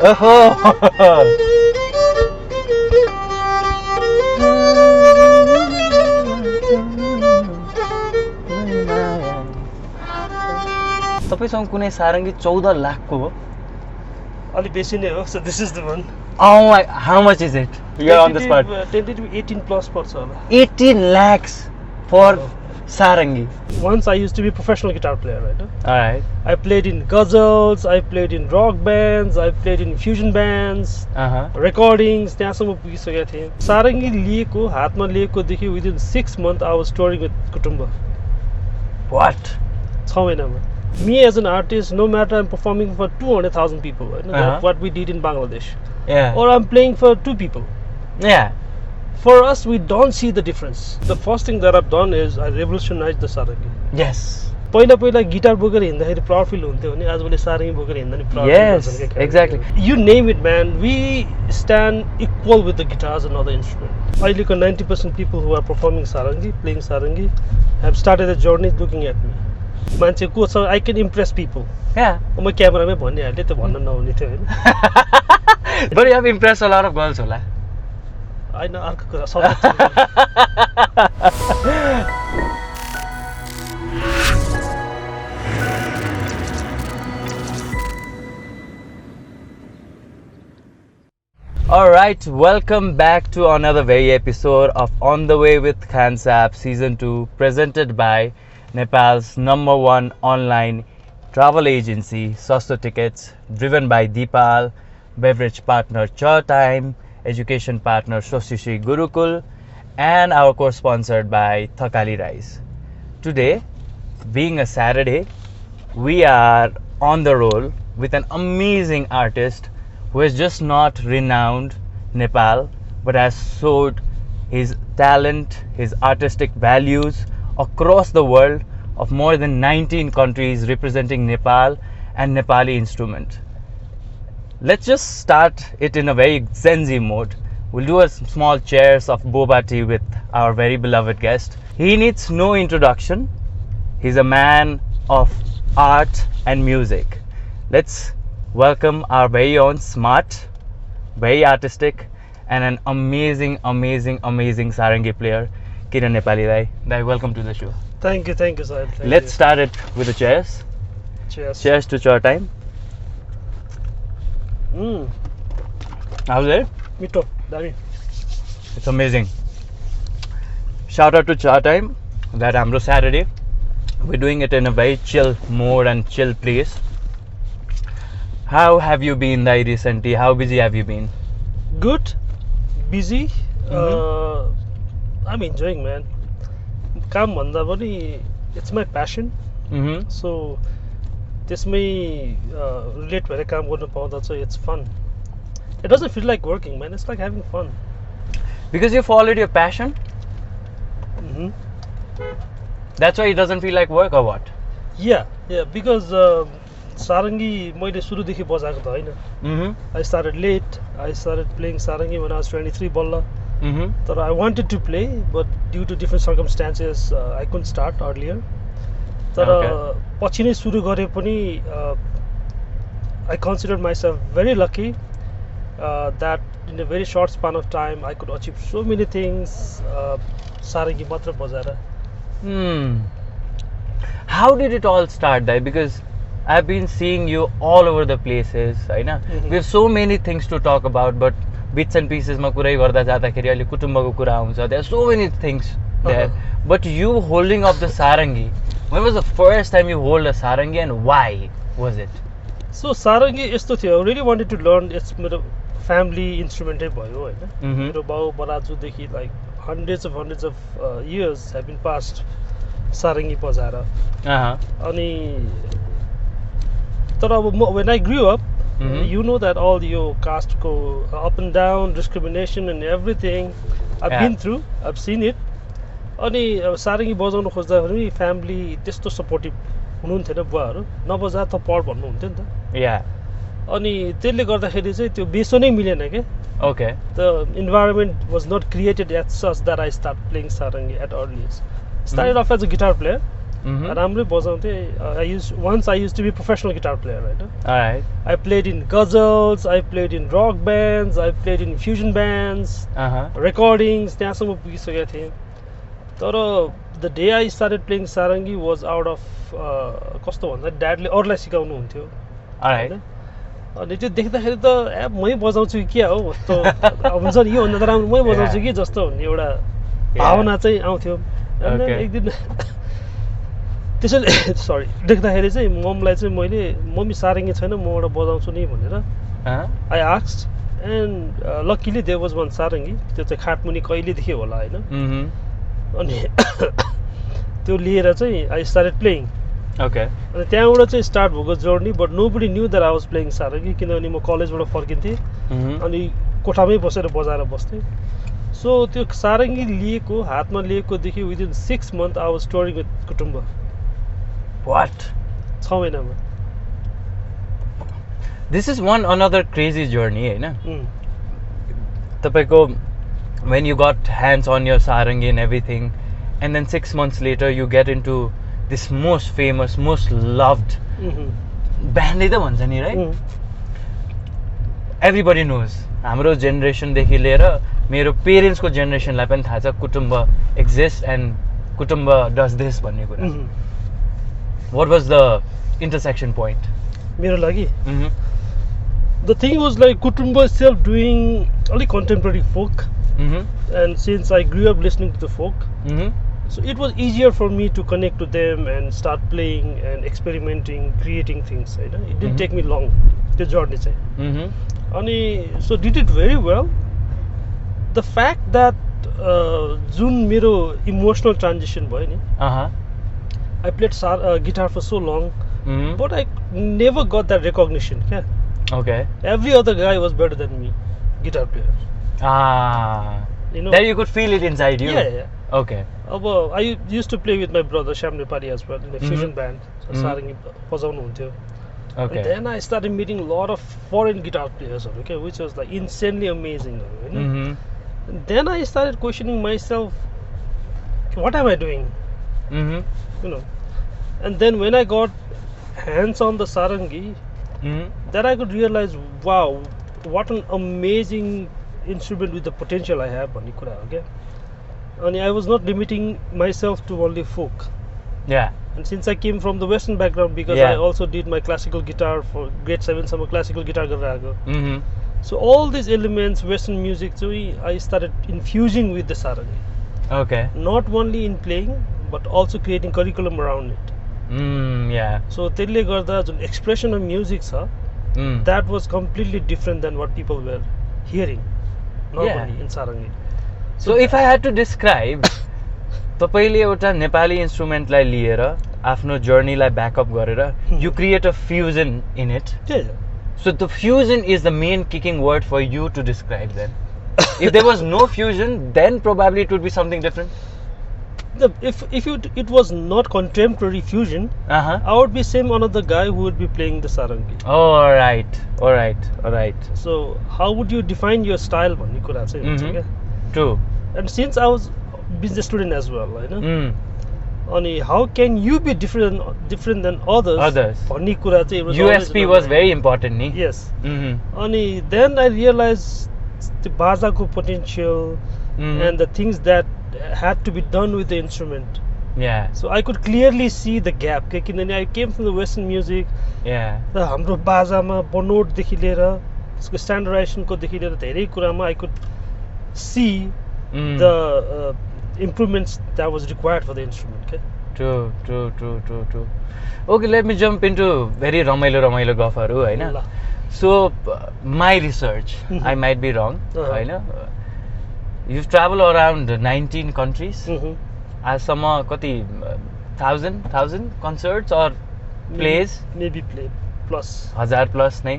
तपाईसँग कुनै सारङ्गी 14 लाखको हो? अलि बेसी नै हो. So this is the one. Oh my, how much is it? You're on the spot. Tentative 18 plus पर्छ होला. 18 lakhs for sarangi. Once I used to be a professional guitar player, right? Alright. I played in ghazals, I played in rock bands, I played in fusion bands, recordings, त्यहाँसम्म पुगिसकेको थिएँ. सारङ्गी लिएको, हातमा लिएको देखि within 6 months I was touring with Kutumba. What? 6 महिनामा. Me as an artist, no matter I'm performing for 200,000 people, right? That's what we did in Bangladesh. Yeah. Or I'm playing for 2 people. Yeah. For us, we don't see the difference. The first thing that I've done is I revolutionized the sarangi. Yes. पहिला guitar बोकेर हिँड्दाखेरि proud feel हुन्थ्यो भने आजभोलि सारङ्गी बोकेर हिँड्दा नि proud feel हुन्छ के. Exactly. You name it, man. We stand equal with the guitars and other instruments. अहिलेको 90% people who are performing sarangi, playing sarangi, have started a journey looking at me. मान्छे को छ, I can impress people. Yeah. म क्यामेरामै भनिहालेँ, त्यो भन्न नहुने थियो हैन. But you have impressed a lot of girls होला. I know, अर्को कुरा सबै. Alright, welcome back to another very episode of On the Way with Khansap Season 2, presented by Nepal's #1 online travel agency, Sasto Tickets, driven by Deepal, beverage partner Chatime, education partner Shoshishi Gurukul, and our course sponsored by Thakali Rice. Today, being a Saturday, we are on the roll with an amazing artist who is just not renowned Nepal, but has showed his talent, his artistic values across the world of more than 19 countries representing Nepal and Nepali instrument. Let's just start it in a very Zenzi mode. We'll do a small cheers of boba tea with our very beloved guest. He needs no introduction. He's a man of art and music. Let's welcome our very own smart, very artistic, and an amazing sarangi player, Kiran Nepali Dai. Dai, welcome to the show. Thank you, Sahil. Let's start it with a cheers. Cheers. Cheers to Chatime. How's it? Mito, Dami. It's amazing. Shout out to Chatime that Amro Saturday. We're doing it in a very chill mode and chill place. How have you been, Dai, recently? How busy have you been? Good, busy. I'm enjoying, man. काम भन्दा पनि it's my passion. So त्यसमै relate भएर काम गर्न पाउँदा चाहिँ it's fun. It doesn't feel like working, man. It's like having fun. Because you followed your passion? That's why it doesn't feel like work or what? Yeah, because sarangi मैले सुरुदेखि बजाएको त हैन. I started late. I started playing sarangi when I was 23 बल्ल. But I wanted to play, but due to different circumstances, I couldn't start earlier. तर पछि नै सुरु गरे पनि I considered myself very lucky that in a very short span of time I could achieve so many things. Sarangi मात्र बजाएर. How did it all start, Dai? Because I've been seeing you all over the places, हैन? We have so many things to talk about, but bits and pieces ma kurai garda जाँदाखेरि अहिले कुटुम्बको कुरा आउँछ. There are so many things there. But you holding up the sarangi, when was the first time you hold a sarangi and why was it? So sarangi यस्तो थियो, I really wanted to learn. It's मेरो family instrument भयो हैन. मेरो बाउ बराजुदेखि like hundreds of years have been passed sarangi बजाएर. अनि तर अब when I grew up, you know that all your caste go up and down, discrimination and everything. I've been through, I've seen it. अनि सारङ्गी बजाउन खोज्दाखेरि family त्यस्तो supportive हुनुहुन्थेन, बुवाहरू नबजा त पढ भन्नुहुन्थ्यो नि त. अनि त्यसले गर्दाखेरि चाहिँ त्यो बेसो नै मिलेन के. Okay. The environment was not created as such that I start playing sarangi at early age. Started off as a guitar player. राम्रै बजाउँथेँ. Once I used to be a professional guitar player, right? Alright. I played in ghazals, I played in rock bands, I played in fusion bands, recordings, त्यहाँसम्म पुगिसकेको थिएँ. तर the day I started playing sarangi was out of कस्तो भन्दा ड्याडले अरूलाई सिकाउनु हुन्थ्यो. Alright. अनि त्यो देख्दाखेरि त मै बजाउँछु कि क्या हो जस्तो हुन्छ नि, योभन्दा त राम्रो मै बजाउँछु कि जस्तो भन्ने एउटा भावना चाहिँ आउँथ्यो. एक दिन त्यसैले सरी देख्दाखेरि चाहिँ ममलाई चाहिँ मैले मम्मी सारङ्गी छैन म एउटा बजाउँछु नि भनेर I asked and luckily there was one sarangi. त्यो चाहिँ खाटमुनि कहिलेदेखि होला होइन. अनि त्यो लिएर चाहिँ आई स्टार्टेड प्लेइङ. अनि त्यहाँबाट चाहिँ स्टार्ट भएको journey. But nobody knew that I was playing sarangi किनभने म कलेजबाट फर्किन्थेँ अनि कोठामै बसेर बजाएर बस्थेँ. सो त्यो सारङ्गी लिएको हातमा लिएकोदेखि within 6 months I was touring with Kutumba. What? 6 महिनामा. This is one another crazy journey, होइन? तपाईँको when you got hands on your sarangi and everything, and then 6 months later you get into this most famous, most loved band त भन्छ नि, right? Everybody knows. हाम्रो जेनेरेसनदेखि लिएर मेरो पेरेन्ट्सको जेनेरेसनलाई पनि थाहा छ कुटुम्ब एक्जिस्ट एन्ड कुटुम्ब डज दिस भन्ने कुरा. What was the intersection point? मेरो लागि the thing was like Kutumba itself doing only contemporary folk, and since I grew up listening to the folk, so it was easier for me to connect to them and start playing and experimenting, creating things. Right? It didn't take me long. The journey चाहिँ. अनि so did it very well. The fact that जुन मेरो emotional transition भयो नि. I played guitar for so long, but I never got that recognition. Yeah? Okay. Every other guy was better than me, guitar player. You know. There you could feel it inside you. Yeah. Okay. I used to play with my brother Shyam Nepali as well in a fusion band. Sarangi bazaunu huन्थ्यो. Okay. And then I started meeting a lot of foreign guitar players, okay, which was like insanely amazing. And then I started questioning myself, what am I doing? You know. And then when I got hands on the sarangi, then I could realize, wow, what an amazing instrument with the potential I have. Okay? And I was not limiting myself to only folk. Yeah. And since I came from the Western background, because I also did my classical guitar for grade 7 summer classical guitar garega. So all these elements, Western music, so I started infusing with the sarangi. Okay. Not only in playing, but also creating curriculum around it. Yeah. So त्यसले गर्दा जुन expression of music छ, that was completely different than what people were hearing normally in sarangi. So if I had to describe, तपाईले एउटा नेपाली इन्स्ट्रुमेन्टलाई लिएर आफ्नो जर्नीलाई backup गरेर you create a fusion in it. Yeah. So the fusion is the main kicking word for you to describe them. If there was no fusion, then probably it would be something different. If it was not contemporary fusion, I would be same another guy who would be playing the sarangi. All right. So how would you define your style? भन्ने कुरा चाहिँ हुन्छ क्या. True. And since I was business student as well, होइन. अनि how can you be different than others? भन्ने कुरा चाहिँ USP was very important नि. Yes. अनि then I realized the bajako potential and the things that had to be done with the instrument. Yeah. So I could clearly see the gap. किनभने I came from the Western music. Yeah. र हाम्रो बाजामा बनोटदेखि लिएर त्यसको स्ट्यान्डर्डाइजेसनको देखि लिएर धेरै कुरामा I could see the improvements that was required for the instrument. Okay? True. Okay, let me jump into very रमाइलो गफहरू हैन. So my research, I might be wrong, हैन. You've traveled around 19 countries. आजसम्म कति 1000 concerts or plays? Maybe play plus 1000 plus नै.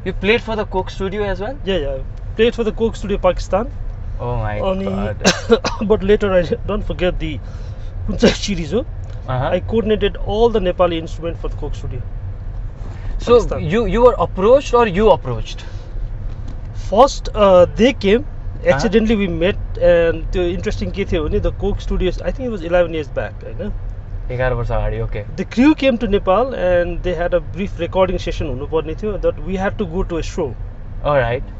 You played for the Coke Studio as well? Yeah. Played for the Coke Studio Pakistan. Oh my god. But later I don't forget the Kuncha Chirizo. I coordinated all the Nepali instrument for the Coke Studio. So Pakistan. you were approached or you approached? First they came. Accidentally we met, and the interesting के थियो भने the Coke Studios, I think it was 11 years back, होइन. 11 वर्ष अगाडि okay The crew came to Nepal and they had a brief recording session हुनुपर्ने थियो that we had to go to a show. All right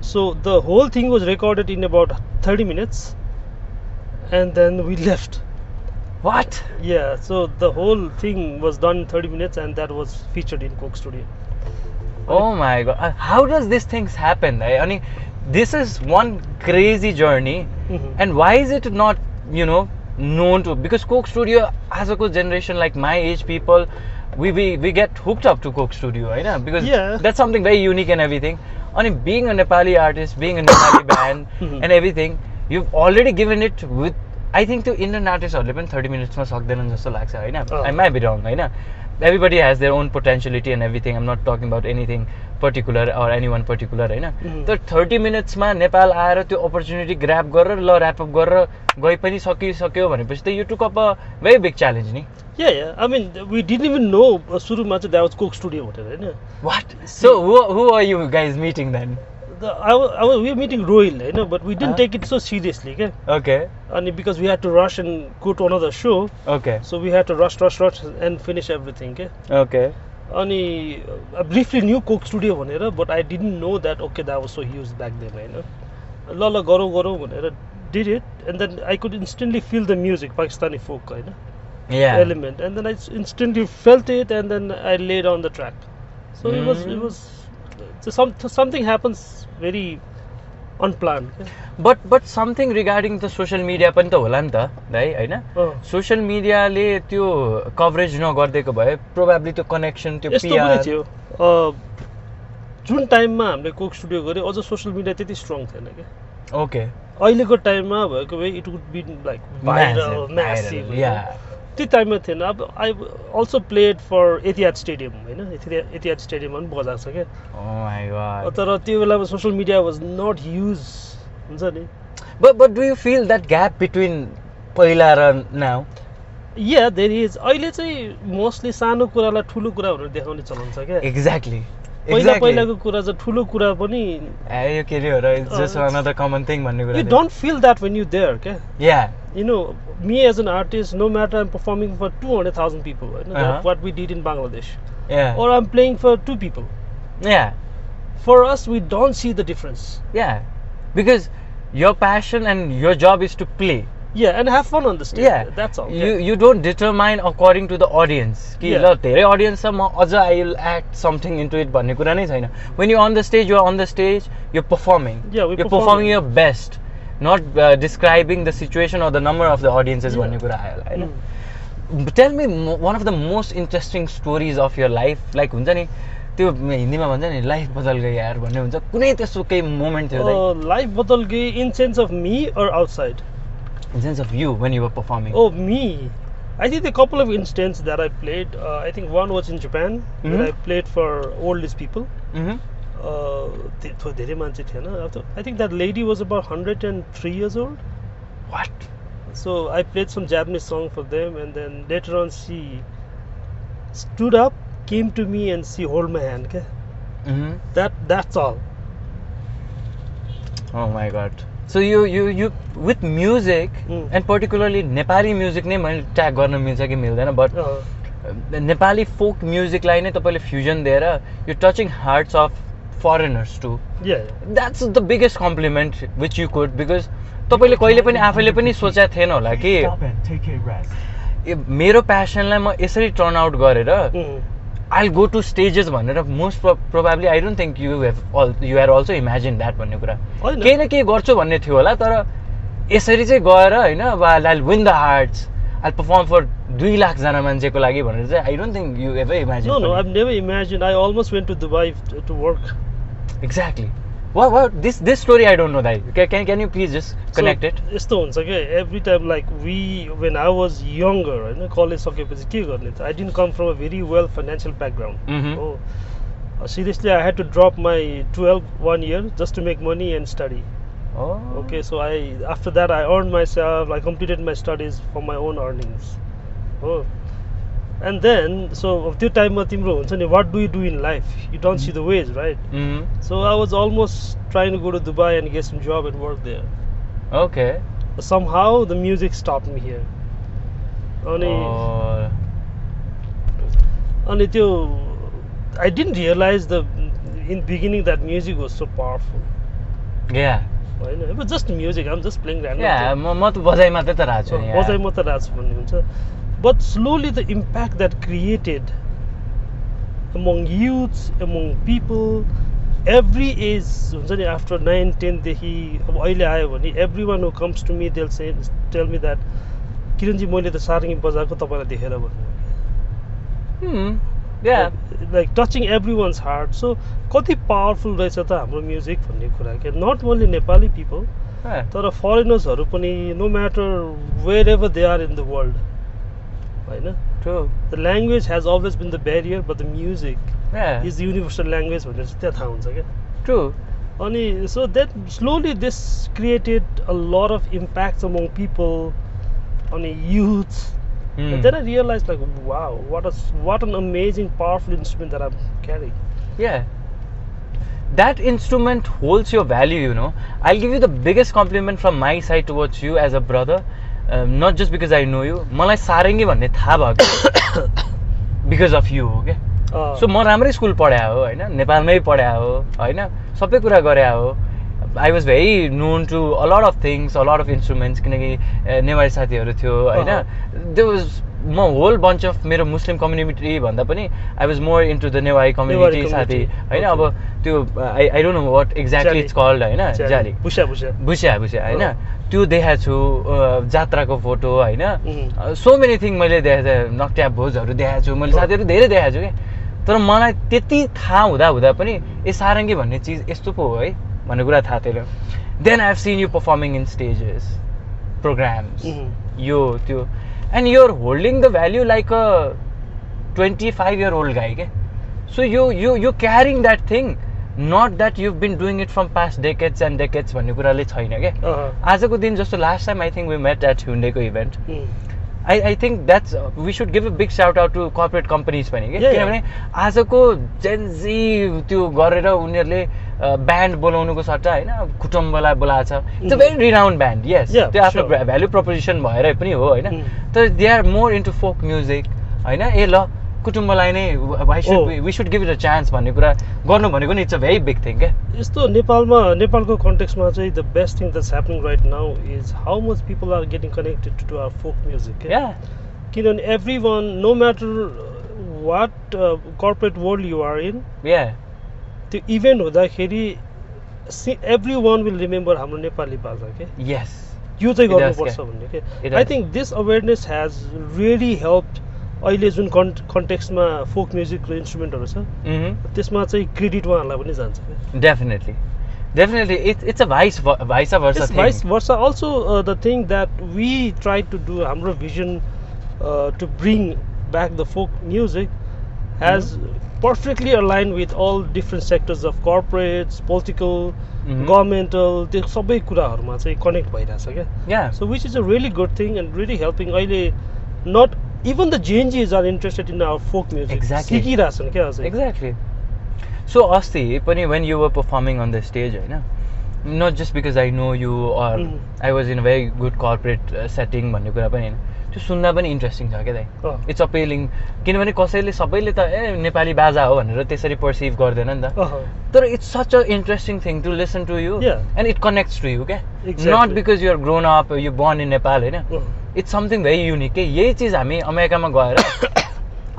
So the whole thing was recorded in about 30 minutes and then we left. What Yeah, so the whole thing was done in 30 minutes and that was featured in Coke Studio. Oh my god, how does these things happen? I mean, this is one crazy journey, Mhm. and why is it not, known to? Because Coke Studio, as a good generation like my age people, we get hooked up to Coke Studio, right? Because Yeah. that's something very unique and everything. I mean, being a Nepali artist, being a Nepali band, Mhm. and everything, you've already given it with. I think त्यो Indian artistहरूले पनि 30 मिनट्समा सक्दैनन् जस्तो लाग्छ होइन I might be wrong होइन everybody has their own potentiality and everything I'm not talking about anything particular or anyone particular होइन तर 30 मिनट्समा नेपाल आएर त्यो अपर्च्युनिटी ग्राब गरेर ल ऱ्यापअप गरेर गइ पनि सकिसक्यो भनेपछि त you took up a very big challenge नि Yeah, I mean, we didn't even know सुरुमा चाहिँ that was Coke Studio भनेर होइन. What? So who are you guys meeting then? We were meeting Royal, but we didn't take it so seriously, okay? Okay. And because we had to rush and go to another show, Okay. so we had to rush and finish everything, okay? Okay. And I briefly knew Coke Studio भनेर, but I didn't know that okay that was so huge back then, होइन. ल गरौँ भनेर did it, and then I could instantly feel the music, Pakistani folk, होइन, Yeah. element, and then I instantly felt it, and then I laid on the track. So it was something happens very unplanned. Okay? But something regarding the social media पनि त होला नि त है होइन social मिडियाले त्यो कभरेज नगरिदिएको भए प्रोबेबली त्यो कनेक्सन त्यो यस्तो पनि पिआर थियो जुन टाइममा हामीले कोक स्टुडियो गऱ्यो अझ सोसियल मिडिया त्यति स्ट्रङ थिएन क्या ओके अहिलेको टाइममा भएको भए it would be like viral massive या त्यो टाइममा थिएन अब I also played for Etihad stadium होइन एतिहाद स्टेडियममा पनि बजाएको छ क्या ओ माय गॉड तर त्यो बेलामा social media was not use हुन्छ नि but do you feel that gap between पहिला र now या देयर इज अहिले चाहिँ मोस्टली सानो कुरालाई ठुलो कुरा भनेर देखाउने चलन छ क्या exactly पहिलाको कुरा चाहिँ ठुलो कुरा पनि यो के रे हो र it's just another common thing भन्ने कुरा you don't feel that when you're there क्या या you know me as an artist no matter I'm performing for 200,000 people right? That's what we did in Bangladesh yeah or I'm playing for 2 people yeah for us we don't see the difference yeah because your passion and your job is to play yeah and have fun on the stage yeah that's all you don't determine according to the audience कि ल धेरै audience छ म अझ I will act something into it भन्ने कुरा नै छैन when you're on the stage you're on the stage you're performing Yeah, we're you're performing your best not describing the situation or the number of the audiences भन्ने कुरा आयो होला हैन tell me one of the most interesting stories of your life like हुन्छ नि त्यो हिन्दीमा भन्छ नि लाइफ बदल गयो यार भन्ने हुन्छ कुनै त्यस्तो केही मोमेन्ट थियो लाइफ बदल गई in sense of me or outside in sense of you when you were performing oh me I think a couple of instances that I played I think one was in Japan where I played for oldest people धेरै मान्छे थिएन I think that lady was about 103 years old what so I played some Japanese song for them and then later on she stood up came to me and she hold my hand okay? That's all oh my god so you with music and particularly Nepali music नै मैले tag गर्न मिल्छ कि मिल्दैन but Nepali folk music लाई नै तपाईले fusion दिएर you touching hearts of foreigners too yeah that's the biggest compliment which you could because तपाईले कहिले पनि आफैले पनि सोचेको थिएन होला कि मेरो प्यासनलाई म यसरी टर्न आउट गरेर I'll go to stages भनेर most probably I don't think you are also imagined that भन्ने कुरा केही न केही गर्छु भन्ने थियो होला तर यसरी चाहिँ गएर हैन I'll win the hearts I'll perform for 2 lakh जना मान्छेको लागि भनेर चाहिँ I don't think you ever imagined no I've never imagined I almost went to Dubai to work exactly what this story I don't know that can you please just connect it यस्तो हुन्छ के every time like when I was younger हैन college सकेपछि के गर्ने त I didn't come from a very well financial background seriously I had to drop my 12 1 year just to make money and study okay so after that I earned myself I completed my studies from my own earnings and then so of त्यो टाइममा तिम्रो हुन्छ नि what do you do in life you don't see the ways right so I was almost trying to go to Dubai and get some job and work there okay but somehow the music stopped me here अनि Oh, अनि त्यो I didn't realize in beginning that music was so powerful. yeah. होइन it was just music. I'm just playing random. Yeah, म त बजाइ मात्रै त राख्छु नि, yeah. बजाइ मात्रै राख्छु भन्ने हुन्छ. But slowly the impact that created among youths, among people, every age हुन्छ नि after 9-10 देखि अब अहिले आयो भने everyone who comes to me they'll say tell me that किरणजी मैले त सारङ्गी बजाएको तपाईँलाई देखेर भन्नु. Yeah. Like touching everyone's heart. So कति powerful रहेछ त हाम्रो म्युजिक भन्ने कुरा के not only Nepali people Yeah. तर foreigners-हरु पनि no matter wherever they are in the world होइन. True. The language has always been the barrier but the music Yeah. is the universal language भनेर चाहिँ त्यहाँ थाहा हुन्छ क्या. True. अनि so that slowly this created a lot of impacts among people अनि youths. And then I realized like wow what an amazing powerful instrument that I'm carrying. Yeah. That instrument holds your value, you know. I'll give you the biggest compliment from my side towards you as a brother. Not just because I know you. मलाई सारङ्गी भन्ने थाहा भयो because of you, okay? So म राम्रै school पढाए हो होइन, नेपालमै पढाए हो होइन, सबै कुरा गरे हो. I was very known to a lot of things, a lot of instruments किनकि नेवारी साथीहरू थियो होइन. There was म whole bunch of मेरो मुस्लिम कम्युनिटी भन्दा पनि I was more into the Newari community साथी होइन. अब त्यो I don't know what exactly it's called होइन, जाली बुस्या बुस्या होइन, त्यो देखाएको छु जात्राको फोटो होइन. सो मेनी थिङ मैले देखाएको छु, नक्ट्या भोजहरू देखाएको छु मैले, साथीहरू धेरै देखाएको छु क्या. तर मलाई त्यति थाहा हुँदा पनि ए सारङ्गी भन्ने चिज यस्तो पो हो है भन्ने कुरा थाहा थिएन. Then I've seen you performing in stages, programs, यो त्यो, and you're holding the value like a 25-year-old guy के. So you're carrying that thing, not that you've been doing it from past decades and decades भन्ने कुराले छैन के. आजको दिन जस्तो last time I think we met at Hyundai को event. I think that's we should give a big shout out to corporate companies पनि के. किनभने आजको Gen Z त्यो गरेर उनीहरूले ब्यान्ड बोलाउनुको सट्टा होइन कुटुम्बलाई बोलाएको छ. It's a very renowned band, yes, त्यो आफ्नो भ्याल्यु प्रोपोजिसन भएर पनि हो होइन. तर they are more into folk music होइन. ए ल कुटुम्बलाई नै we should give it a chance भन्ने कुरा गर्नु भनेको नि it's a very big thing क्या. यस्तो नेपालको कन्टेक्स्टमा चाहिँ the best thing that's happening right now is how much people are getting connected to our folk music. किनभने every one no matter what corporate world you are in, त्यो event हुँदाखेरि every one will remember हाम्रो नेपाली बाजा के. यस, यो चाहिँ गर्नुपर्छ भन्ने के. I think this awareness has really helped. अहिले जुन कन्टेक्स्टमा फोक म्युजिक र इन्स्ट्रुमेन्टहरू छ त्यसमा चाहिँ क्रेडिट उहाँहरूलाई पनि जान्छ. Definitely it's a vice versa thing. Vice versa also the thing that we try to do, हाम्रो vision to bring back the folk music has perfectly aligned with all different sectors of corporates, political, governmental, त्यो सबै कुराहरुमा चाहिँ connect भइरहेछ क्या. Yeah. So which is a really good thing and really helping. अहिले not even the Gen Zs are interested in our folk music. Exactly. सिकिरहेछन् क्या अझै. Exactly. So अस्ति पनि when you were performing on the stage होइन, not just because I know you or I was in a very good corporate setting भन्ने कुरा पनि होइन, त्यो सुन्दा पनि इन्ट्रेस्टिङ छ क्या दाइ. It's appealing. किनभने कसैले सबैले त ए नेपाली बाजा हो भनेर त्यसरी पर्सिभ गर्दैन नि त. तर it's such a interesting thing to listen to you and it connects to you क्या. Not because you're grown up, you born in Nepal होइन. इट्स समथिङ भेरी युनिक के. यही चिज हामी अमेरिकामा गएर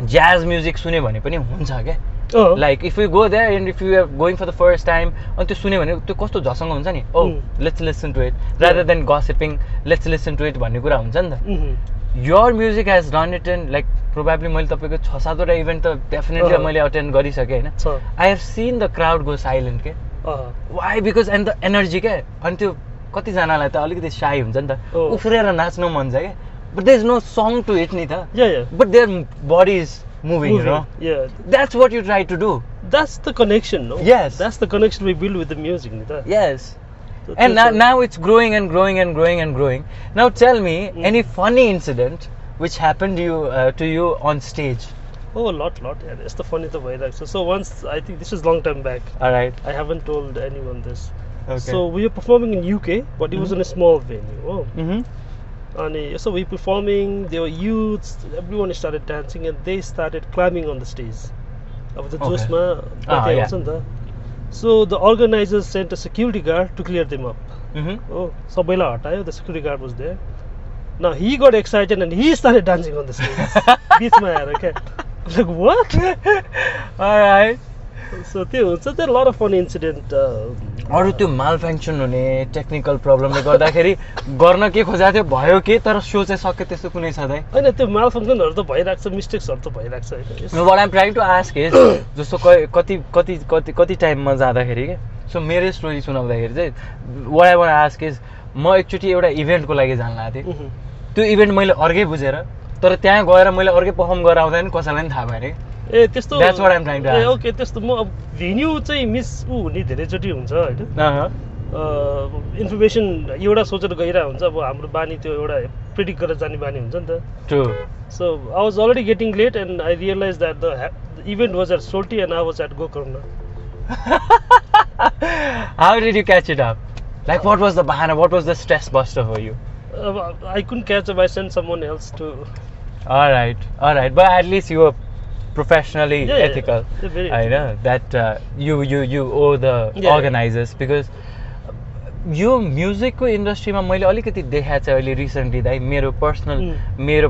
ज्याज म्युजिक सुन्यो भने पनि हुन्छ क्या. Like if you go there and if you are going for the first time अनि त्यो सुन्यो भने त्यो कस्तो झसँग हुन्छ नि. Oh let's listen to it rather than gossiping, let's listen to it भन्ने कुरा हुन्छ नि त. Your music has done it in like probably मैले तपाईको 6-7 वटा इभेन्ट त डेफिनेटली मैले अटेन्ड गरिसकेँ होइन. I have seen the crowd go silent के. Why? Because and the energy के. अनि त्यो कतिजनालाई त अलिकति shy हुन्छ नि त, उफ्रेर नाच्नु मन छ के. But there is no song to it नि त. But their body is moving, you know. That's what you try to do. That's the connection, no? Yes. That's the connection we build with the music ni ta. Yes. And now it's growing and growing and growing and growing. Now tell me any funny incident which happened to you on stage. Oh, a lot. Yeah, it's the funny the way that. So once, I think this is long time back. All right. I haven't told anyone this. Okay. So we were performing in UK, but it was in a small venue. अनि so we performing, they were youths, everyone started dancing and they started climbing on the stage. अब the Okay. जोसमा कतै yeah. आउँछ नि त. So the organizers sent a security guard to clear them up. Oh, सबैलाई हटायो. The security guard was there. Now he got excited and he started dancing on the stage. बिचमा आएर क्या. Like what? Alright. So त्यो हुन्छ. There are a lot of fun incident. अरू त्यो माल function हुने technical प्रब्लमले गर्दाखेरि गर्न के खोजेको थियो भयो कि तर सो चाहिँ सक्यो त्यस्तो कुनै छँदै होइन त्यो माल फङ्सनहरू त भइरहेको छ, मिस्टेक्सहरू त भइरहेको छ होइन. What I'm trying to ask is जस्तो कति कति कति कति टाइममा जाँदाखेरि क्या सो मेरो स्टोरी सुनाउँदाखेरि चाहिँ what I want ask is म एकचोटि एउटा इभेन्टको लागि जान लागेको थिएँ. त्यो इभेन्ट मैले अर्कै बुझेर तर त्यहाँ गएर मैले अर्कै पर्फर्म गरेर आउँदा नि कसैलाई पनि थाहा भएन कि. ए त्यस्तो. That's what I'm trying to ask. Okay त्यस्तो म अब भेन्यू चाहिँ मिस हुने धेरैचोटि हुन्छ होइन. इन्फर्मेसन एउटा सोचेर गइरहेको हुन्छ. अब हाम्रो बानी त्यो एउटा प्रिडिक्ट गरेर जाने बानी हुन्छ नि त. True. So I was already getting late and I realized that the event was at Solti and I was at Gokarna. How did you catch it up? Like what was the bahana? What was the stress buster for you? I couldn't catch up. I sent someone else to. Alright. But at least you were professionally Yeah, ethical. yeah, very I know that you owe the Yeah. organizers because यो म्युजिकको इन्डस्ट्रीमा मैले अलिकति देखाएको चाहिँ अहिले recently दाइ मेरो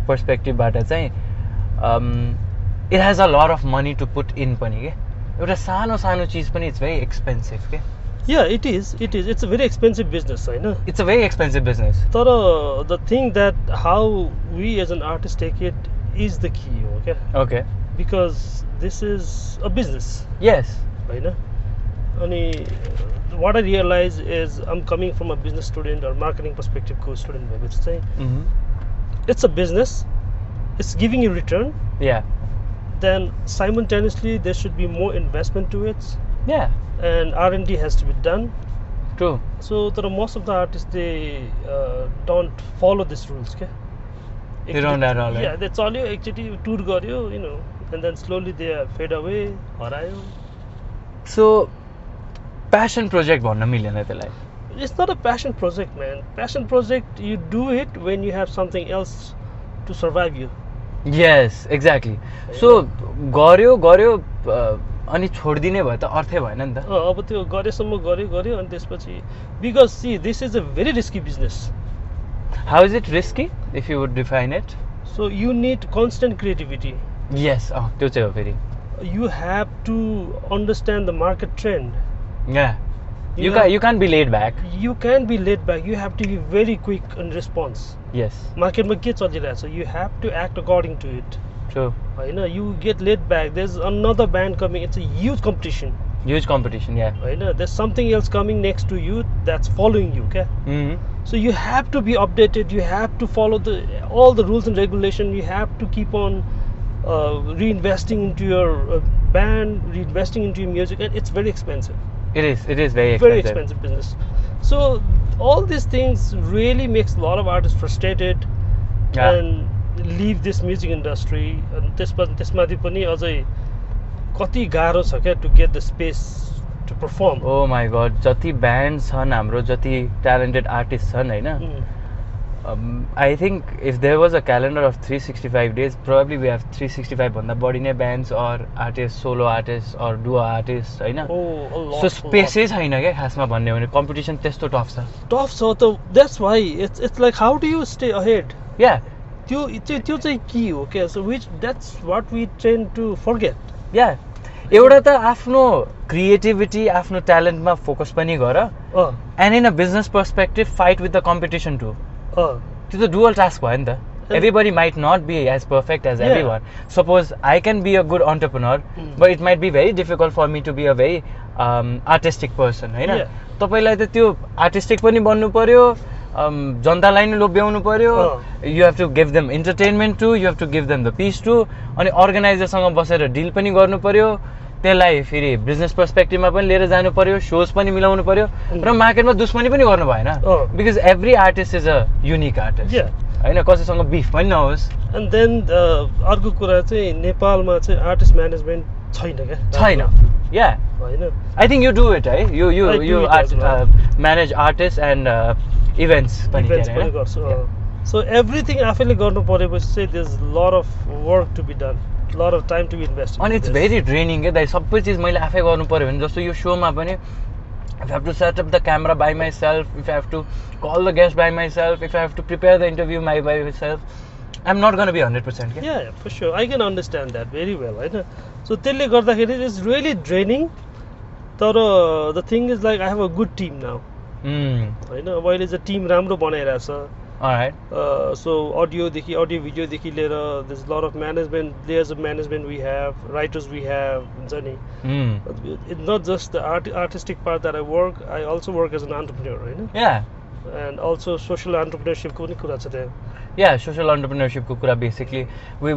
पर्सपेक्टिभबाट चाहिँ it has a lot of money to put in पनि के एउटा सानो सानो चिज पनि इट्स भेरी एक्सपेन्सिभ के. Yeah, it is. It's a very expensive business, I know. It's a very expensive business. But the thing that how we as an artist take it is the key, okay? Okay. Because this is a business, yes. right? And what I realize is I'm coming from a business student or marketing perspective co-student, which say it's a business, it's giving you return. Yeah. Then simultaneously there should be more investment to it, Yeah. and R&D has to be done. True. So there are most of the artists they don't follow these rules, okay? They don't at all, right? Yeah, that's all you actually tour garyo, and then slowly they fade away. Harayo. So passion project भन्न मिलेन त्यसलाई. It's not a passion project, man. Passion project, you do it when you have something else to survive you. Yes, exactly. So गर्यो अनि छोडिदिने भयो त अर्थै भएन नि त. अब त्यो गरेसम्म गर्यो अनि त्यसपछि because see this is a very risky business. How is it risky if you would define it? So you need constant creativity. Yes, त्यो चाहिँ हो फेरि. You have to understand the market trend. Yeah. You You can't be laid back. You can be laid back. You have to be very quick in response. Yes. मार्केटमा के चलिरहेछ, so you have to act according to it. True. होइन, you get laid back. There's another band coming. It's a huge competition. Huge competition, yeah. होइन, there's something else coming next to you that's following you, okay? So you have to be updated. You have to follow all the rules and regulation. You have to keep on reinvesting into your band, reinvesting into your music, and it's very expensive. It is very expensive. Very expensive business. So all these things really makes a lot of artists frustrated Yeah. and leave this music industry. And त्यसमाथि पनि अझै कति गाह्रो छ क्या to get the space to perform. Oh my god, जति band छन् हाम्रो जति ट्यालेन्टेड आर्टिस्ट छन् हैन. I think if there was a calendar of 365 days, probably we have 365 भन्दा बढी नै bands or artists, solo artists or duo artists हैन. Oh, a lot. So स्पेसै छैन क्या खासमा भन्ने हो भने कम्पिटिसन त्यस्तो टफ छ. Tough छ त, that's why it's like how do you stay ahead? Yeah. त्यो चाहिँ key हो क्या. So that's what we tend to forget. Yeah. एउटा त आफ्नो क्रिएटिभिटी आफ्नो ट्यालेन्टमा फोकस पनि गर and in a business perspective fight with the competition too. त्यो त डुअल टास्क भयो नि त. Everybody might not be as perfect as everyone. Suppose I can be a good entrepreneur, but it might be very difficult for me to be a very artistic person, हैन. तपाईलाई त त्यो artistic पनि बन्नु पर्यो, जनतालाई नि लोभ्याउनु पर्यो. You have to give them entertainment too, you have to give them the peace too. अनि अर्गनाइजरसँग बसेर डिल पनि गर्नु पर्यो. त्यसलाई फेरि बिजनेस पर्सपेक्टिभमा पनि लिएर जानु पर्यो, शोज पनि मिलाउनु पर्यो र मार्केटमा दुश्मनी पनि गर्नु भएन. Because every artist is a unique artist. हैन, कसैसँग बिफ पनि नहोस्. एन्ड देन अर्को कुरा चाहिँ नेपालमा चाहिँ आर्टिस्ट म्यानेजमेन्ट छैन क्या. छैन. या हैन, I think you do it है. You manage artist and events पनि गर्छु. So everything आफैले गर्नु परेपछि चाहिँ there's a lot of work to be done, a lot of time to be invested. अनि इट्स भेरी ड्रेनिङ क्या दाइ सबै चिज मैले आफै गर्नु पऱ्यो भने जस्तो यो सोमा पनि if I have to set up the camera by myself, if I have to call the guest by myself, if I have to prepare the interview by myself, I'm not going to be 100%. क्या? Yeah, for sure. I can understand that very well, होइन. So त्यसले गर्दाखेरि it's really draining. तर the thing is like I have a good team now. होइन अब अहिले चाहिँ team राम्रो बनाइरहेछ. Alright. So audio भिडियोदेखि लिएर there's a lot of management, layers of management we have, writers we have, हुन्छ नि. It's not just the artistic part that I work, I also work as an entrepreneur, होइन. Yeah. And also social entrepreneurship को पनि कुरा छ त्यहाँ. Yeah, social entrepreneurship को कुरा basically we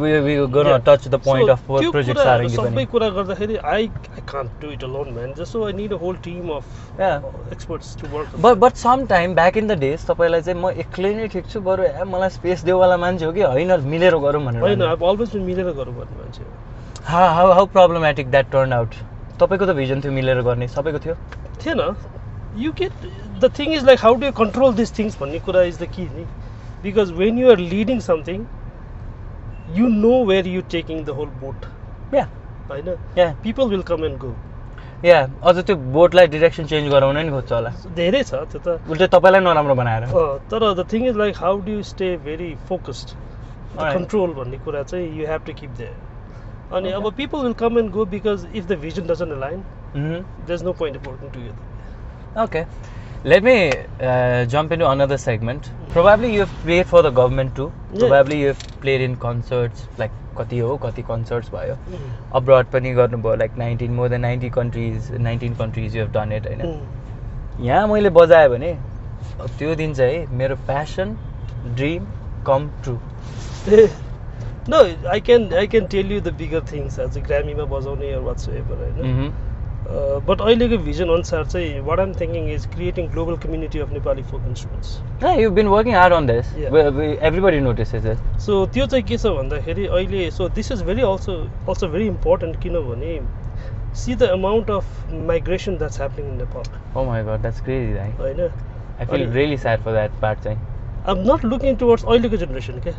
gonna Yeah. touch the point So, of त्यो project कुराहरू सारङ्गी सबै पनि. कुरा गर्दाखेरि I can't do it alone, man. Just so I need a whole team of Yeah. experts to work on. But sometime back in the days तपाईलाई चाहिँ म एक्लै नै ठिक छु बरु मलाई स्पेस देउवाला मान्छे हो कि होइन मिलेर गरौँ भनेर. होइन I've always been मिलेर गरौँ भन्ने मान्छे हो. How problematic that turned out. तपाईँको त भिजन थियो मिलेर गर्ने सबैको थियो. थिएन. You get the thing is like how do you control these things भन्ने कुरा is the key नि. Because when you are leading something, you know where you're taking the whole boat. Yeah. होइन. Yeah. People will come and go. Yeah. अझ त्यो बोटलाई direction change गराउन नि खोज्छ होला. धेरै छ त्यो त. उल्टै तपाईँलाई नराम्रो बनाएर. तर the thing is like how do you stay very focused. The Alright. control भन्ने कुरा चाहिँ you have to keep there. अनि अब people will come and go because if the vision doesn't align, there's no point of working together. Okay. Let me jump into another segment. Probably you've played for the government too. Yeah. Probably you've played in concerts like कति concerts भयो. Abroad पनि गर्नुभयो like 19 more than 90 countries, 19 countries you have done it हैन. यहाँ मैले बजाएँ भने त्यो दिन चाहिँ मेरो passion, dream come true. No, I can tell you the bigger things as a Grammy मा बजाउने or whatsoever हैन. But अहिलेको vision अनुसार चाहिँ what I'm thinking is creating global community of Nepali folk instruments. Yeah, you've been working hard on this. Yeah. Everybody notices it. So त्यो चाहिँ के छ भन्दाखेरि अहिले so this is very also very important किनभने see the amount of migration that's happening in Nepal. Oh my god, that's crazy. Right? होइन. I feel really sad for that part चाहिँ. I'm not looking towards अहिलेको generation के.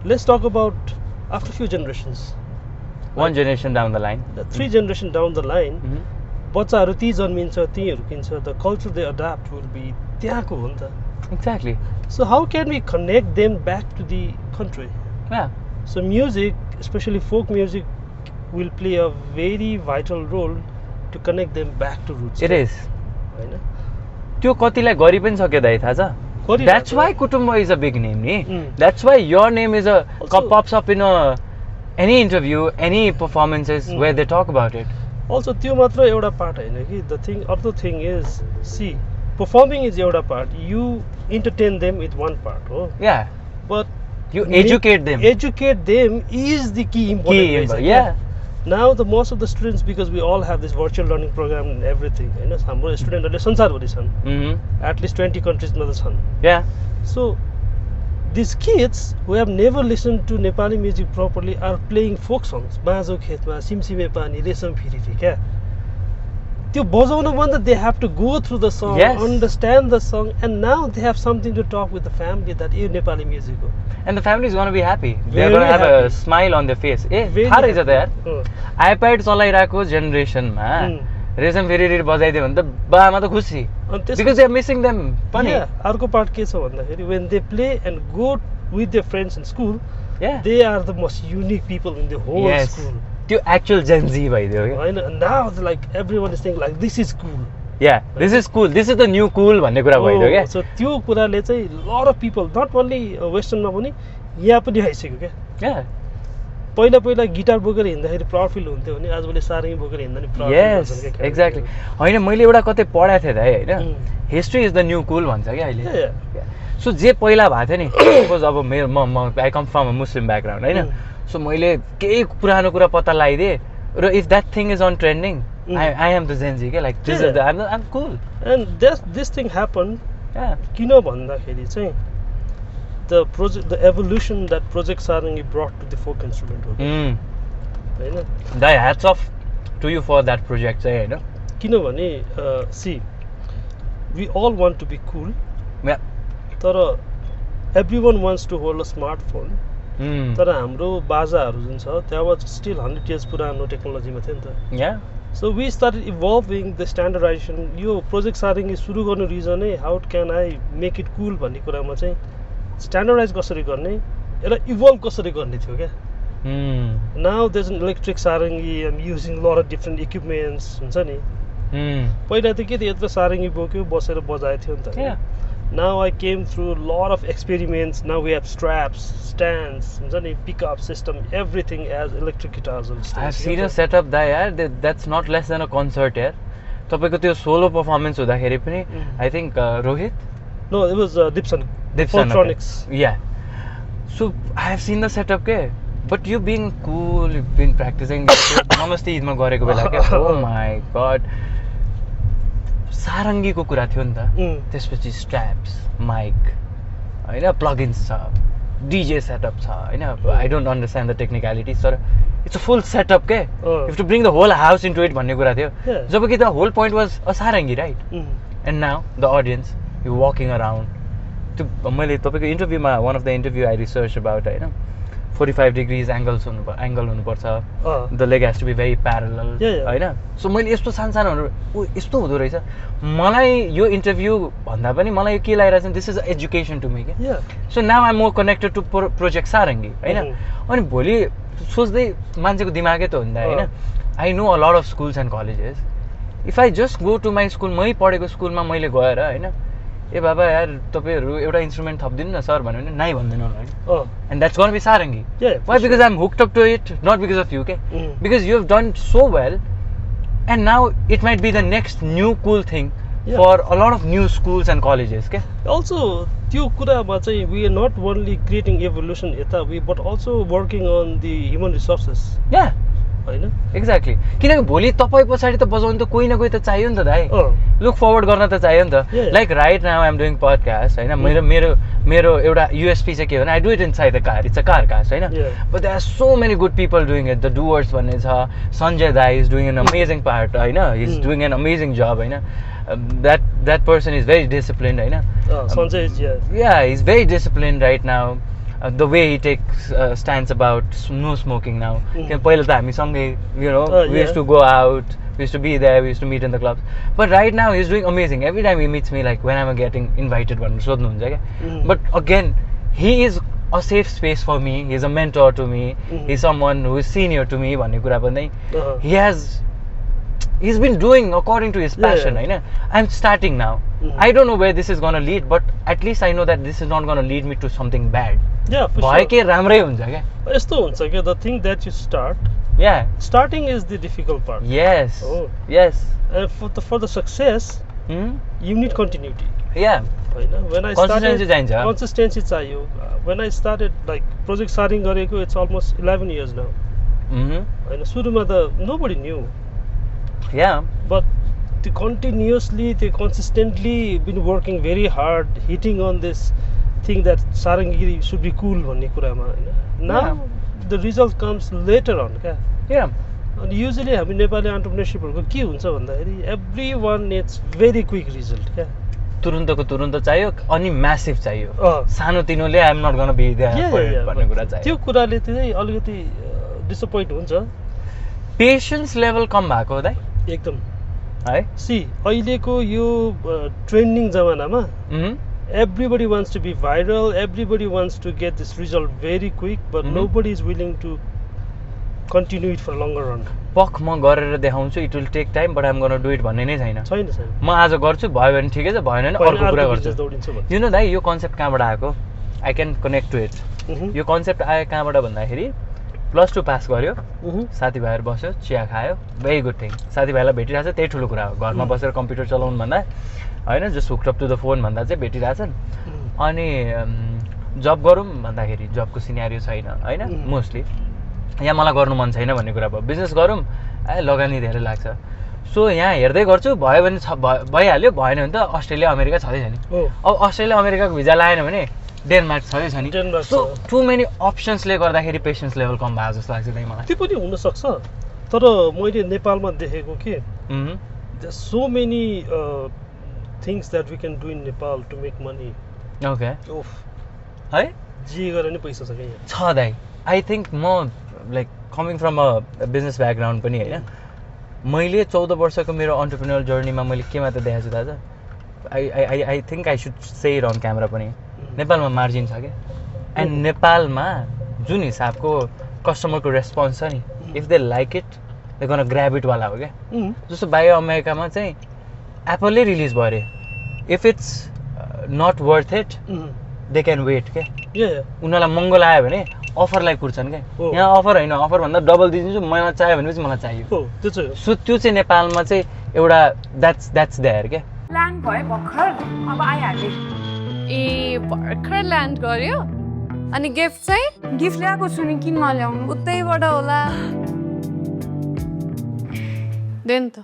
Let's talk about after few generations. One generation down the line. The 3 generation down the line, बच्चाहरू ती जन्मिन्छ ती हुर्किन्छ, the culture they adapt will be त्यहाँको हो नि त. Exactly. So how can we connect them back to the country? Yeah. So music, especially folk music, will play a very vital role to connect them back to roots. It is. होइन. त्यो कतिलाई गरि पनि सक्यो दाइ थाहा छ? That's why Kutumba is a big name ni. That's why your name is pops up in any interview, any performances where they talk about it. Also त्यो मात्र एउटा part हैन कि the thing other thing is see performing is एउटा part, you entertain them with one part हो. Yeah. But you educate them. Educate them is the key important. Yeah. Now the most of the students, because we all have this virtual learning program and everything, हैन हाम्रो स्टुडेन्टहरुले संसारभरि छन्. At least 20 countries मा त छन्. Yeah. So these kids who have never listened to Nepali music properly are playing folk songs. बाँझो खेतमा सिमसिमे पानी रेशम फिरिफी क्या. त्यो बजाउनु भन्दा they have to go through the song, understand the song, and now they have something to talk with the family that यो Nepali music हो. And the family is going to be happy. They're going to have a smile on their face. थाहा रहेछ त यार. iPad चलाइरहेको जेनेरेसनमा रेशम फेरि बजाइदियो भने त बामा त खुसी. Because they are missing them पनि. अर्को पार्ट के छ भन्दाखेरि when they play and go with their friends in school, they are the most unique people in the whole school. त्यो actual Gen Z भइदियो के. होइन, now like everyone is saying like this is cool. Yeah, this is cool. This is the new cool भन्ने कुरा भइदियो के. So त्यो कुराले चाहिँ lot of people, not only western मा पनि यहाँ पनि आइसक्यो के. Yeah. पहिला गिटार बोकेर हिँड्दाखेरि प्राउड फिल हुन्थ्यो भने आजभोलि सारङ्गी बोकेर हिँड्दा नि प्राउड फिल गर्छन् के. Exactly. होइन मैले एउटा कतै पढाएको थिएँ दाइ हैन. हिस्ट्री इज द न्यू कुल भन्छ के अहिले. सो जे पहिला भएको थियो नि, सपोज अब मेरो म I come from a Muslim background हैन. सो मैले केही पुरानो कुरा पत्ता लगाइदिएँ र if that thing is on trending I am the Gen Z, like this is I'm cool. And this thing happened. Yeah. किन भन्दाखेरि चाहिँ the evolution that Project Sarangi brought to the folk instrument हो. हैन. Dai hats off to you for that project चाहिँ हैन. किनभने see we all want to be cool. Yeah. तर everyone wants to hold a smartphone. Mm. तर हाम्रो बाजाहरू जुन छ त्यहाँबाट स्टिल 100 years पुरानो टेक्नोलोजीमा थियो नि त. Yeah. So we started evolving the standardization. यो प्रोजेक्ट सारङ्गी सुरु गर्नु रिजनै how can I make it cool भन्ने कुरामा चाहिँ स्ट्यान्डर्डाइज कसरी गर्ने, यसलाई इभल्भ कसरी गर्ने थियो क्या. Mm. Now there is an electric sarangi, I am using lot of different equipments हुन्छ नि. Mm. पहिला त के थियो, यत्रो सारङ्गी बोक्यो बसेर बजाएको थियो नि त. Yeah. Now I came through a lot of experiments. Now we have straps, stands, pickup system, everything as electric guitars on stage. I have seen a setup that yaar, that's not less than a concert yaar. तपाईको त्यो solo performance हुँदाखेरि पनि I think Rohit? No, it was Dipson. Dipson. Foltronics. Okay. Yeah. So I have seen the setup के. But you being cool, you've been practicing. Namaste ईदमा गरेको बेला के. Oh my god. सारङ्गीको कुरा थियो नि त. त्यसपछि स्ट्र्याप्स, माइक, हैन, प्लगइन्स छ, डीजे सेटअप छ, हैन. I don't understand the technicalities, तर इट्स अ फुल सेटअप के. You have to bring the whole house into it भन्ने कुरा थियो. जबकि the whole point was a sarangi, right? And now the audience you walking around. त्यो मैले तपाईँको इन्टरभ्यूमा, one of the interview I research about, हैन, 45 degrees एङ्गल हुनुपर्छ, the leg has to be very parallel, होइन. सो मैले यस्तो सानोहरू यस्तो हुँदो रहेछ. मलाई यो इन्टरभ्यू भन्दा पनि मलाई यो के लागिरहेछ भने this is education to me के. So now I am more connected to project sarangi, होइन. अनि भोलि सोच्दै मान्छेको दिमागै त हुन्छ, होइन. I know a lot of schools and colleges. If I just go to my school, मै पढेको स्कुलमा मैले गएर, होइन, ए बाबा यार तपाईँहरू एउटा इन्स्ट्रुमेन्ट थपिदिनु न सर भन्यो भने नाइ भन्दैन होला. And that's gonna be sarangi. Why? Because I am hooked up to it, not because of you के. Because you have done so well and now it might be the next new cool thing for a lot of new schools and colleges के. Also त्यो कुरामा चाहिँ we are not only creating evolution यता we but also working on the human resources. Yeah, होइन, exactly. किनकि भोलि तपाईँ पछाडि त बजाउनु त कोही न कोही त चाहियो नि त दाइ. लुक फरवर्ड गर्न त चाहियो नि त. Like right now I am doing podcast, होइन. मेरो एउटा युएसपी चाहिँ के हो भने I do it inside the car, it's a car cast, होइन. But there are so many good people doing it. The doers भन्ने छ, सञ्जय दाई is doing an amazing part, होइन. He is doing an amazing job, होइन. That person is very disciplined, होइन. Yeah, he's very disciplined right now. The way he takes stands about no smoking now. पहिला त हामी सँगै, you know, we used to go out, we used to be there, we used to meet in the clubs. But right now he's doing amazing. Every time he meets me, like when I'm getting invited भनेर सोध्नुहुन्छ क्या. But again, he is a safe space for me. He's a mentor to me. He's someone who is senior to me भन्ने कुरा पनि. He's been doing according to his passion, होइन. I'm starting now. I don't know where this is gonna lead, but at least I know that this is not gonna lead me to something bad. Yeah, for भयो के राम्रै हुन्छ क्या. यस्तो हुन्छ क्या, the thing that you start, yeah, starting is the difficult part. Yes. Yes. And for the success, you need continuity. Yeah. When I Consistency चाहिन्छ. Consistency चाहियो. When I started like project starting गरेको, it's almost 11 years now. होइन, सुरुमा त nobody knew. Yeah. But they continuously, they consistently been working very hard, hitting on this thing that sarangi should be cool भन्ने कुरामा, होइन. Now the result comes later on क्या. Yeah. And usually हामी नेपाली एन्टरप्रेन्योरशिपहरुको के हुन्छ भन्दाखेरि everyone needs very quick result क्या. तुरुन्तको तुरुन्त चाहियो अनि म्यासिभ चाहियो. सानो तिनोले I am not gonna be there भन्ने कुरा चाहियो. त्यो कुराले चाहिँ अलिकति डिसअपोइन्ट हुन्छ. पेशेन्स लेभल कम भएको हो दाइ एकदम है. सी अहिलेको यो ट्रेन्डिङ जमानामा everybody wants to be viral, everybody wants to get this result very quick, but nobody is willing to continue it for a longer run. पक म गरेर देखाउँछु, it will take time but I'm gonna do it भन्ने नै छैन. म आज गर्छु, भयो भने ठिकै छ, भएन भने अर्को कुरा गर्छु. यु नो दाइ, यो कन्सेप्ट कहाँबाट आएको? I can connect to it. यो कन्सेप्ट आयो कहाँबाट भन्दाखेरि +2 पास गर्यो, साथीभाइहरू बस्यो, चिया खायो, भेरी गुड थिङ. साथीभाइलाई भेटिरहेछ, त्यही ठुलो कुरा हो. घरमा बसेर कम्प्युटर चलाउनु भन्दा, होइन, just hooked up to the phone भन्दा चाहिँ भेटिरहेछन्. अनि जब गरौँ भन्दाखेरि जबको सिनेरियो छैन, होइन, मोस्टली. यहाँ मलाई गर्नु मन छैन भन्ने कुरा भयो. बिजनेस गरौँ, लगानी धेरै लाग्छ. सो यहाँ हेर्दै गर्छु, भयो भने भइहाल्यो, भएन भने त अस्ट्रेलिया अमेरिका छँदैछ नि. अब अस्ट्रेलिया अमेरिकाको भिजा लाएन भने डेनमार्क छँदैछ नि. सो टु मेनी अप्सन्सले गर्दाखेरि पेसेन्स लेभल कम भएको जस्तो लाग्छ मलाई. त्यो पनि हुनसक्छ, तर मैले नेपालमा देखेको के there's so many things that we can do in Nepal to make money. Okay. है जे गरे नि पैसा छ के यहाँ छ दाइ आई थिङ्क म like coming from a business background पनि होइन मैले 14 वर्षको मेरो अन्टरप्रेन्योरल जर्नीमा मैले के मात्र देखाएको छु थाहा छ I think I should say it on camera पनि नेपालमा मार्जिन छ क्या एन्ड नेपालमा जुन हिसाबको कस्टमरको रेस्पोन्स छ नि if they like it they gonna grab it वाला हो क्या जस्तो बाहिर अमेरिकामा चाहिँ एप्पलले रिलिज भयो अरे if it's not worth it they can wait क्या उनीहरूलाई महँगो लाग्यो भने अफरलाई कुर्छन् क्या यहाँ अफर होइन अफरभन्दा डबल दिन्छु मलाई चाहियो भनेपछि मलाई चाहियो सो त्यो चाहिँ नेपालमा चाहिँ एउटा द्याट्स देयर क्या ल्यान्ड भयो भर्खर अब आइहाल्यो ए भर्खर ल्यान्ड गर्यो अनि गिफ्ट चाहिँ गिफ्ट ल्याएको छु नि किन नल्याउनु उतैबाट होला देन त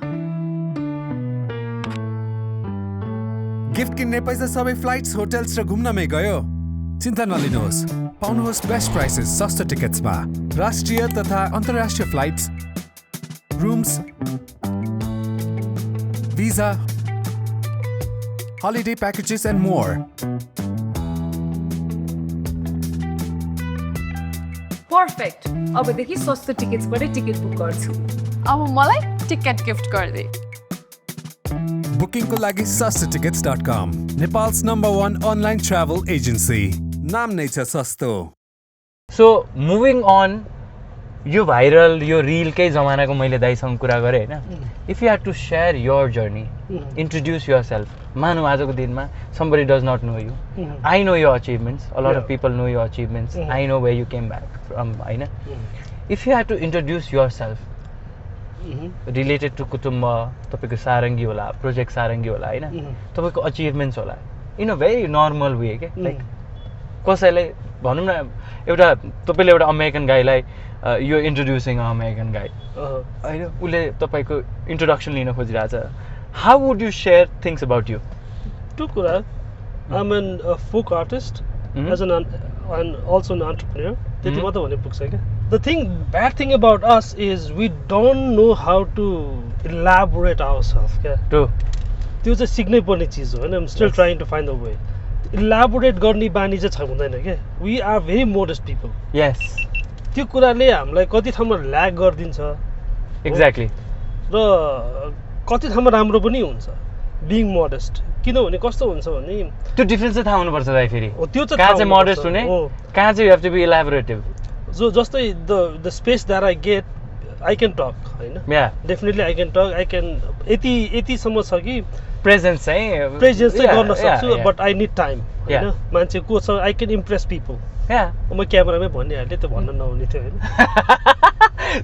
गिफ्ट किन्ने पैसा सबै फ्लाइट्स होटल्स र घुम्नमै गयो चिन्ता नलिनुहोस् पाउनुहोस् बेस्ट प्राइसेस सस्तो टिकट्समा राष्ट्रिय तथा अन्तर्राष्ट्रिय flights rooms visa holiday packages and more. Perfect अबदेखि सस्तो टिकट्सबाटै टिकट बुक गर्छु अब मलाई टिकट गिफ्ट गरिदे बुकिङको लागि sastatickets.com Nepal's #1 online travel agency. नाम नै छ सस्तो. सो मुभिङ अन यो भाइरल यो रिलकै जमानाको मैले दाइसँग कुरा गरेँ होइन if you had to share your journey introduce yourself मानौँ आजको दिनमा somebody does not know you I know your achievements a lot of people know your achievements I know where you came back from होइन if you had to introduce yourself related to कुटुम्ब तपाईँको सारङ्गी होला project सारङ्गी होला होइन तपाईँको achievements होला in a very normal way के like कसैलाई भनौँ न एउटा तपाईँले एउटा अमेरिकन गाईलाई यो इन्ट्रोड्युसिङ अमेरिकन गाई होइन उसले तपाईँको इन्ट्रोडक्सन लिन खोजिरहेछ how would you share things about you Two कुरा I'm a folk artist as an also an entrepreneur त्यति मात्र भने पुग्छ क्या The bad thing about us is we don't know how to elaborate ourselves क्या True त्यो चाहिँ सिक्नै पर्ने चिज हो होइन I'm still trying to find a way elaborate गर्ने बानी चाहिँ छ हुँदैन क्या We are very modest people Yes त्यो कुराले हामीलाई कति ठाउँमा ल्याग गरिदिन्छ Exactly र कति ठाउँमा राम्रो पनि हुन्छ बिङ मोडेस्ट किनभने कस्तो हुन्छ भने त्यो डिफरेन्स चाहिँ थाहा हुनुपर्छ दाइ फेरि त्यो कहाँ चाहिँ मोडेस्ट हुने कहाँ चाहिँ you have to be elaborative जो जस्तै the space that I get I can talk होइन definitely I can talk I can यतिसम्म छ कि प्रेजेन्स चाहिँ गर्न सक्छु बट आई निड टाइम होइन मान्छे को छ आई क्यान इम्प्रेस पिपल म क्यामेरामै भनिहालेँ त्यो भन्न नहुने थियो होइन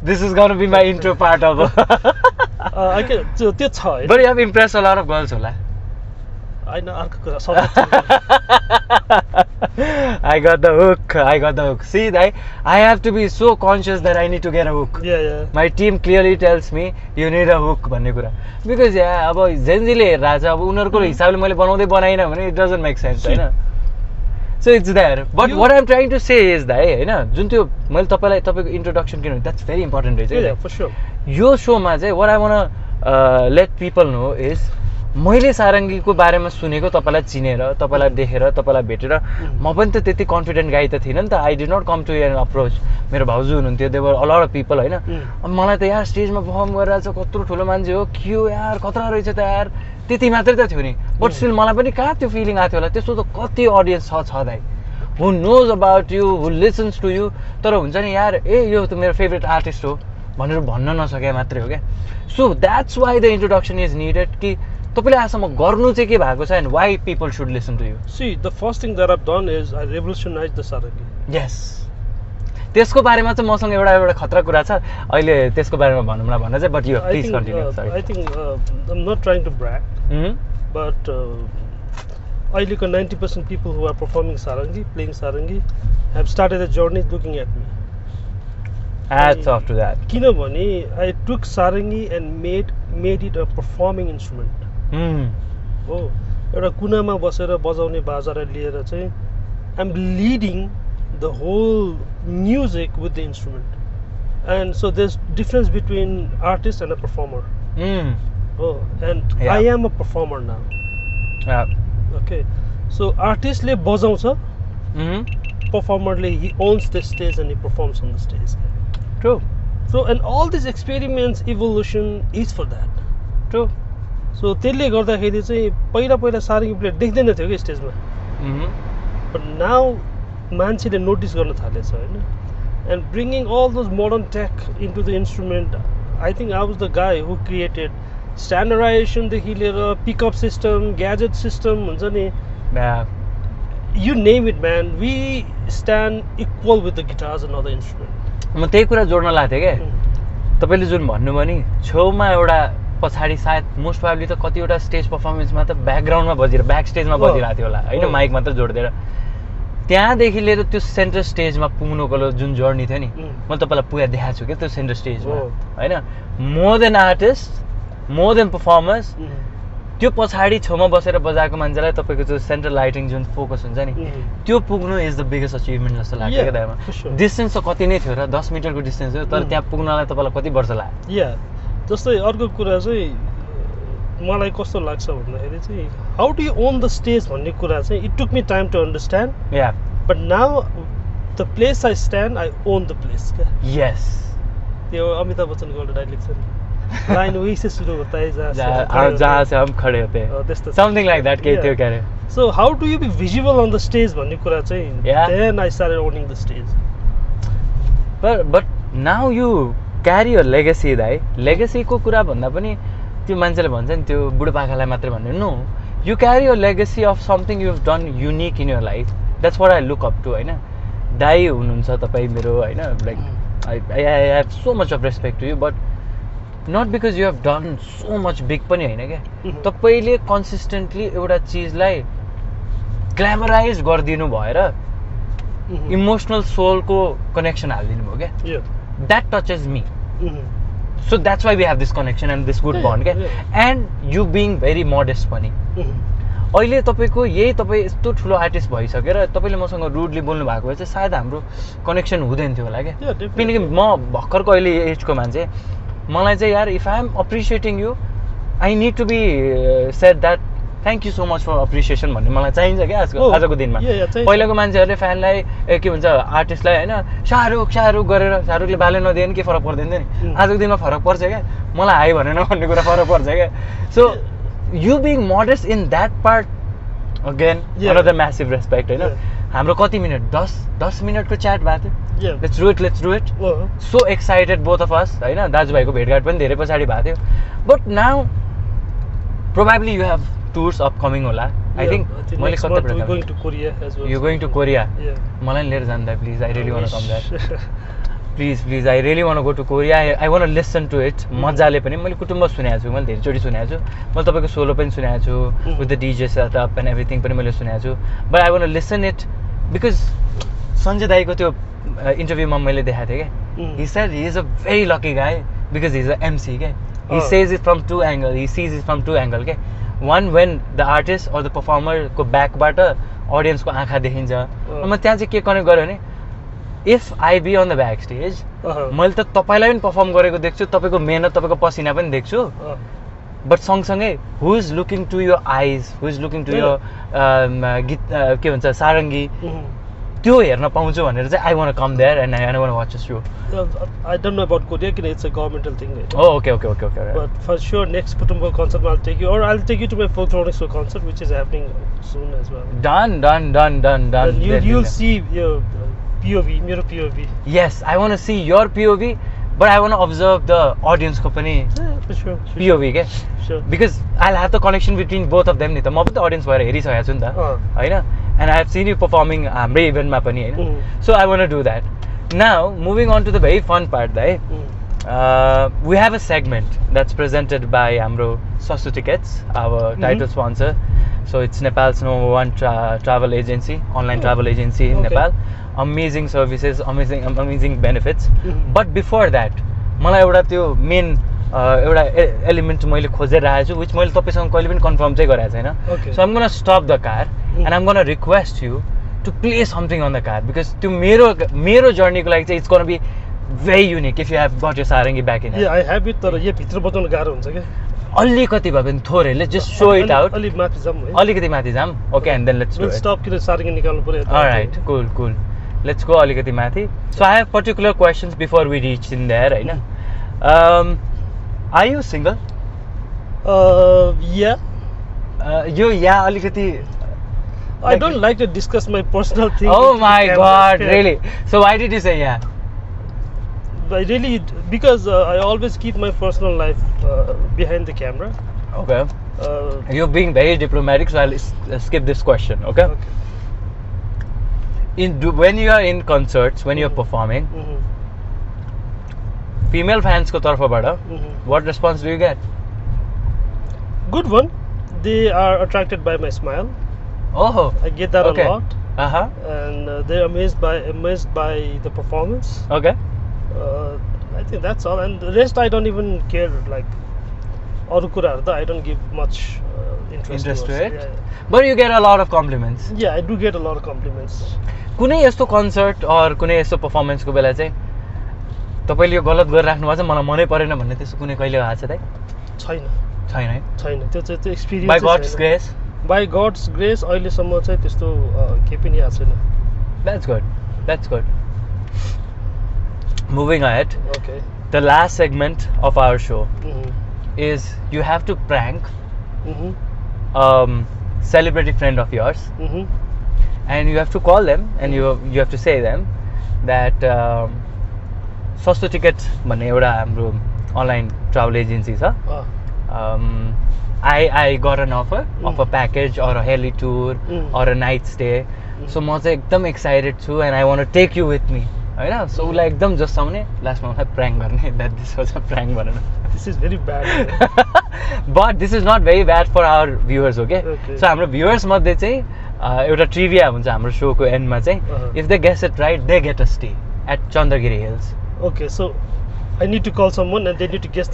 this is gonna be my intro part of त्यो छ but you have impress a lot of girls होला होइन अर्को कुरा I got the hook. See, I have to be so conscious that I need to get a hook. Yeah. My team clearly tells me you need a hook भन्ने कुरा. Because अब जेन्जीले हेरिरहेछ अब उनीहरूको हिसाबले मैले बनाइनँ भने it doesn't make sense होइन. So it's there. But what I'm trying to say is that होइन जुन त्यो मैले तपाईँको इन्ट्रोडक्सन किनभने that's very important रहेछ. Yeah, for sure. यो सोमा चाहिँ what I wanna let people know is मैले सारङ्गीको बारेमा सुनेको तपाईँलाई चिनेर तपाईँलाई देखेर तपाईँलाई भेटेर म पनि त त्यति कन्फिडेन्ट गाई त थिइनँ नि त I did not come to an approach मेरो भाउजू हुनुहुन्थ्यो देवर अ लट अफ पिपल होइन अब मलाई त यार स्टेजमा पर्फर्म गरिरहेछ कत्रो ठुलो मान्छे हो के हो यार खतरा रहेछ त यार त्यति मात्रै त थियो नि बट स्टिल मलाई पनि कहाँ त्यो फिलिङ आएको थियो होला त्यस्तो त कति अडियन्स छ दाइ who knows about you who listens to you तर हुन्छ नि यार यो त मेरो फेभरेट आर्टिस्ट हो भनेर भन्न नसके मात्रै हो क्या so that's why the introduction is needed कि तपाईँले आजसम्म गर्नु चाहिँ के भएको छ and why people should listen to you see the first thing that I've done is I revolutionize the sarangi yes त्यसको बारेमा चाहिँ मसँग एउटा खतरा कुरा छ अहिले त्यसको बारेमा भनौँला भनेर चाहिँ but you please continue sorry I think I am not trying to brag but अहिलेको 90% people who are performing sarangi playing sarangi have started the journey looking at me Hats off to that. किनभने I took sarangi and made it a performing instrument हो एउटा कुनामा बसेर बजाउने बाजालाई लिएर चाहिँ I am leading the whole music with the instrument and so there is difference between artist and a performer हो and I am a performer now okay so आर्टिस्टले बजाउँछ performerले he owns the stage and he performs on the stage. True. So and all these experiments, evolution is for that. True. So त्यसले गर्दाखेरि चाहिँ पहिला पहिला सारङ्गी player देख्दैन थियो कि स्टेजमा, बट नाउ मान्छेले नोटिस गर्न थालेछ होइन. And bringing all those modern tech into the instrument, I think I was the guy who created standardization देखि लिएर pickup system, gadget system हुन्छ नि, Yeah. you name it man, we stand equal with the guitars and other instruments. म त्यही कुरा जोड्न लाग्थेँ क्या. तपाईँले जुन भन्नुभयो नि छेउमा एउटा पछाडि सायद मोस्ट प्रोबेबली त कतिवटा स्टेज पर्फर्मेन्समा त ब्याकग्राउन्डमा बजिरहेको ब्याक स्टेजमा बजिरहेको थियो होला होइन, माइक मात्र जोडिदिएर. त्यहाँदेखि लिएर त्यो सेन्टर स्टेजमा पुग्नुको जुन जर्नी थियो नि, मैले तपाईँलाई पुरा देखाएको छु क्या त्यो सेन्टर स्टेजमा होइन. More than artist, more than performers, त्यो पछाडि छेउमा बसेर बजाएको मान्छेलाई तपाईँको त्यो सेन्ट्रल लाइटिङ जुन फोकस हुन्छ नि, त्यो पुग्नु इज द बिगेस्ट अचिभमेन्ट जस्तो लाग्छ क्या दाइमा. डिस्टेन्स त कति नै थियो र 10 मिटरको डिस्टेन्स थियो, तर त्यहाँ पुग्नलाई तपाईँलाई कति वर्ष लाग्यो? या जस्तै अर्को कुरा चाहिँ मलाई कस्तो लाग्छ भन्दाखेरि चाहिँ how do you own the stage भन्ने कुरा चाहिँ it took me time to understand, yeah but now the place I stand I own the place क्या. यस. त्यो अमिताभ बच्चनको एउटा डाइलेक्ट छ नि, लाइन वही से शुरू होता है जहाँ से हम खडे होते हैं, त्यस्तो समथिङ लाइक द्याट केही थियो क्यारे. So how do you be visual on the stage भन्ने कुरा चाहिँ then I started owning the stage. But now you carry your legacy दाइ. लेगेसीको कुरा भन्दा पनि त्यो मान्छेले भन्छ नि त्यो बुढोपाकालाई मात्रै भन्ने, no, you carry your legacy of something you have done unique in your life. That's what I look up to होइन. दाइ हुनुहुन्छ तपाईँ मेरो होइन, like I have so much of respect to you, but not because you have done so much big पनि होइन क्या. तपाईँले कन्सिस्टेन्टली एउटा चिजलाई ग्ल्यामराइज गरिदिनु भएर इमोसनल सोलको कनेक्सन हालिदिनु भयो क्या. That touches me. So that's why we have this connection and this good bond क्या. And you being very modest पनि. अहिले तपाईँको यही तपाईँ यस्तो ठुलो आर्टिस्ट भइसकेर तपाईँले मसँग रुडली बोल्नु भएको भए चाहिँ सायद हाम्रो कनेक्सन हुँदैन थियो होला क्या. किनकि म भर्खरको अहिले एजको मान्छे, मलाई चाहिँ यार if I am appreciating you I need to be said that thank you so much for appreciation भन्ने मलाई चाहिन्छ क्या आजको दिनमा. पहिलाको मान्छेहरूले फ्यानलाई के भन्छ आर्टिस्टलाई होइन शाहरुख गरेर शाहरुखले बाले नदिए नि के फरक पर्दैन नि. आजको दिनमा फरक पर्छ क्या, मलाई हाई भनेन भन्ने कुरा फरक पर्छ क्या. So you being modest in that part again another massive respect होइन. हाम्रो कति मिनट 10 मिनटको च्याट भएको थियो. Let's do it. So excited both of us होइन. दाजुभाइको भेटघाट पनि धेरै पछाडि भएको थियो. But now probably you have tours upcoming होला. I think मैले कता we're going to Korea as well. You're going to Korea. Yeah. मलाई लिएर जान्दा please, I really want to come there. Please, I really want to go to Korea. I want to listen to it. मजाले पनि मैले कुटुम्ब सुनेको छु, मैले धेरैचोटि सुनेको छु. मैले तपाईँको सोलो पनि सुनेको छु with the DJ setup and everything पनि मैले सुनेको छु. But I want to listen it because Sanjay दाईको त्यो इन्टरभ्यूमा मैले देखाएको थिएँ क्या. He said he is a very lucky guy because he is a MC क्या. He says it from two angles. He sees it from two angles क्या. One when the artist or the performer को ब्याकबाट अडियन्सको आँखा देखिन्छ. म त्यहाँ चाहिँ के connect गरेँ भने if I be on the back stage मैले त तपाईँलाई पनि पर्फर्म गरेको देख्छु, तपाईँको मेहनत तपाईँको पसिना पनि देख्छु, बट सँगसँगै who is looking to your eyes, who is looking to your गीत के भन्छ सारङ्गी, त्यो हेर्न पाउँछु भनेर चाहिँ I want come there and I want watch a show. I don't know about Korea, it's a governmental thing. Oh, okay. But for sure, next Putumbo concert, I'll take you, or I'll take you to my Folktronics concert, which is happening soon as well. Done. And you'll see your POV, your POV. Yes, I want to see your POV, but I want to observe the audience company. Yeah, for sure. POV, okay? Sure. Because I'll have the connection between both of them. म पनि त audience भएर हेरिसकेको छु नि त होइन. And I have seen you performing हाम्रै इभेन्टमा पनि होइन. So I want to do that. Now, moving on to the very fun part, we have a segment that's presented by Amro Sastu Tickets, our title sponsor. So it's Nepal's #1 travel agency, online travel agency in Nepal. Amazing services, amazing benefits. But before that, मलाई एउटा त्यो main एउटा element मैले खोजेर राखेको छु, which मैले तपाईँसँग कहिले पनि कन्फर्म चाहिँ गरेको छैन. So I'm going to stop the car and I'm going to request you to play something on the car because त्यो मेरो जर्नीको लागि चाहिँ it's going to be very unique if you have got your sarangi back in it. Yeah, I have it, तर यो भित्र बजाउन गाह्रो हुन्छ के. अलिकति भए पनि थोरै let's just show it out अलिक माथि जाम है अलिकति माथि जाम okay and then let's do will it stop किन सारङ्गी निकाल्नु पर्यो अलराइट cool let's go अलिकति माथि so I have particular questions before we reach in there हैन are you single yeah यो या अलिकति I don't like to discuss my personal things oh into my the camera. god Yeah. really so why did you say yeah I really because I always keep my personal life behind the camera. okay you're being very diplomatic so I'll skip this question okay when you are in concerts when you're performing female fans ko tarfबाट what response do you get Good one. They are attracted by my smile. oh I get that okay. a lot, and they're amazed by the performance. okay I think that's all, and the rest I don't even care. Like, अरू कुराहरू त I don't give much interest to towards. it but you get a lot of compliments Yeah, I do get a lot of compliments. कुनै यस्तो concert or कुनै यस्तो पर्फर्मेन्सको बेला चाहिँ तपाईले यो गलत गरिराख्नु भएको छ मलाई मनै परेन भन्ने त्यस्तो कुनै कहिले भएको छ त छैन है छैन त्यो चाहिँ त्यो experience by God's grace by God's grace अहिलेसम्म चाहिँ त्यस्तो केही पनि आएको छैन that's good moving ahead Okay. the last segment of our show Mhm. is you have to prank Mhm. celebrity friend of yours Mhm. and you have to call them and you have to say them that सस्तो ticket भन्ने एउटा हाम्रो online travel agency छ I got an offer of a package or a heli tour or a night stay so म चाहिँ एकदम excited छु and I want to take you with me हैन सो उसलाई एकदम जस्ताउने लास्टमा मलाई प्र्याङ्क गर्ने that this was a prank भनेर This is very bad. But this is not very bad for our viewers okay Okay. So हाम्रो viewers मध्ये चाहिँ एउटा ट्रिभिया हुन्छ हाम्रो सोको एन्डमा चाहिँ if they guess it right they get a stay at Chandragiri Hills Okay, so I need to call someone and they need to guess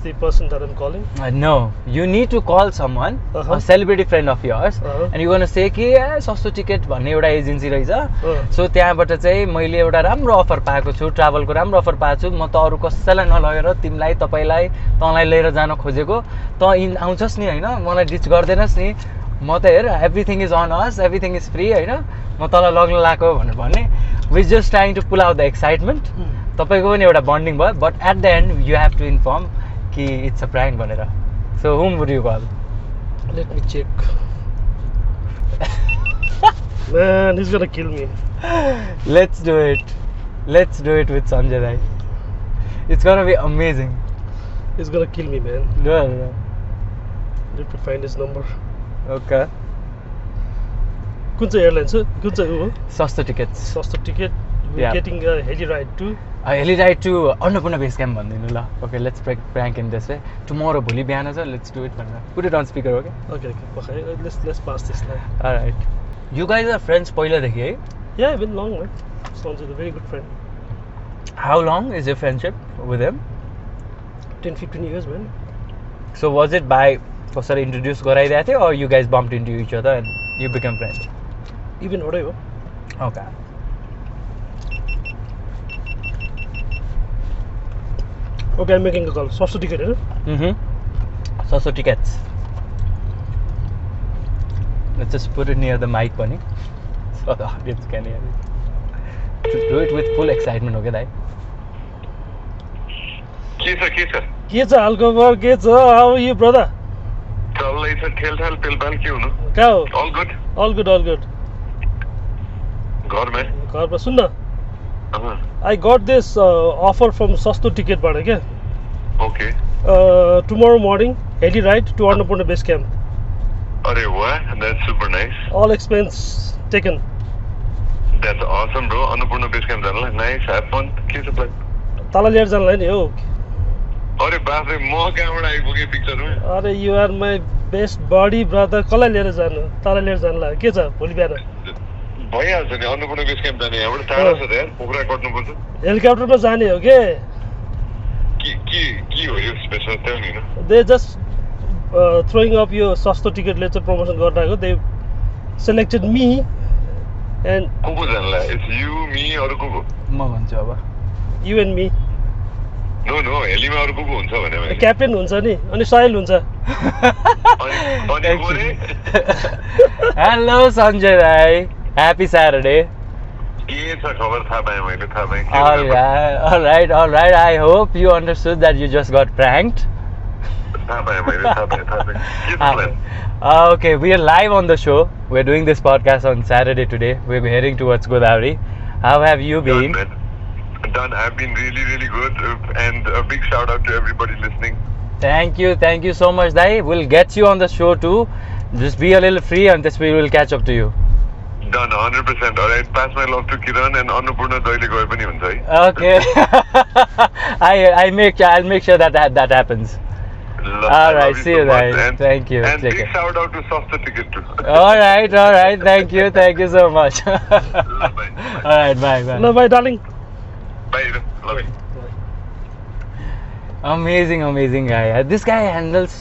the person that I'm calling. No, you need to call someone, a celebrity friend of yours, and you're gonna say कि सस्तो ticket भन्ने एउटा agency रहेछ so त्यहाँबाट चाहिँ मैले एउटा राम्रो अफर पाएको छु ट्राभलको राम्रो अफर पाएको छु म त अरू कसैलाई नलगेर तिमीलाई तपाईँलाई तँलाई लिएर जान खोजेको त आउँछस् नि होइन मलाई डिच गर्दैनस् नि म त हेर everything is on us everything is free होइन म तँलाई लग्न लगाएको भनेर भन्ने we just trying to pull out the excitement तपाईँको पनि एउटा बन्डिङ भयो but at the end you have to inform कि इट्स अ प्र्याङ्क भनेर so whom would you call Let me check. Man, he's gonna kill me. Let's do it with Sanjay Rai. It's gonna be amazing. He's gonna kill me, man. No. Need to find his number. Okay. कुन चाहिँ airline छ कुन चाहिँ हो सस्तो tickets सस्तो ticket Yeah. Getting a heli ride to heli ride to Annapurna base camp भनिदिनु ल okay let's prank in this way tomorrow भोलि बिहान छ लेट्स डु इट भनेर put it on speaker okay okay पखाइ let's pass this line alright you guys are friends पहिलादेखि है yeah I been long man Sanj is a very good friend how long is your friendship with him 10-15 years man so was it by कसरी introduce गराइरहेको थियो or you guys bumped into each other and you became friends? इभन वटै हो Okay. Okay, I'm making a call. सस्तो ticket हैन So tickets. Let's just put it near the mic पनि so the audience can hear it. To do it with full excitement, okay, दाइ? के छ हालखबर के छ हाउ यु ब्रदर चल्दैछ ठेलठाल पेलपाल के हुनु कहाँ हो अल गुड all good घरमै घरमा सुन्न I got this offer from सस्तो टिकटबाट क्या okay tomorrow morning heli ride to Annapurna base camp अरे वाह that's super nice all expense taken that's awesome bro Annapurna base camp जानलाई नाइस ह्याभ फन के छ प्लान तल लिएर जानलाई नि हो अरे बाफ रे म कहाँबाट आइपुगे पिक्चरमा अरे you are my best buddy brother कसलाई लिएर जानु तल लिएर जानलाई के छ भोलि बिहान भइहाल्छ नि अन्नपूर्ण बेस क्याम्प जाने यहाँबाट टाढा छ त यार पोखरा कट्नुपर्छ हेलिकप्टरमा जाने हो के के हो यो स्पेसल त्यो नि न दे जस्ट throwing up यो सस्तो टिकटले चाहिँ प्रमोसन गरिरहेको दे सेलेक्टेड मी एन्ड को जानला इट्स यु मी अरु को म भन्छु अब you and me no no हेलीमा अरू को हुन्छ भने मैले क्याप्टेन हुन्छ नि अनि साहिल हुन्छ अनि को रे हेलो सञ्जय भाइ ह्याप्पी स्याटरडे के छ खबर थाहा पाएँ मैले थाहा पाएँ all right I hope you understood that you just got pranked थाहा पाएँ मैले थाहा पाएँ के छ plan Okay, we are live on the show. We're doing this podcast on Saturday today. We're heading towards Godavari. How have you been? Done. I've been really, really good. And a big shout out to everybody listening. Thank you so much, Dai. We'll get you on the show too. Just be a little free and this we will catch up to you. Done, 100%. Alright, pass my love to Kiran and Annapurna Daile gaye pani huncha hai. Okay. I'll make sure that happens. Alright, see you guys. Thank you. And Take big care. shout out to Sasta Ticket too. Alright. Thank you so much. Love, bye. Alright, bye. ल by darling Bye. Love you. Amazing guy. This guy handles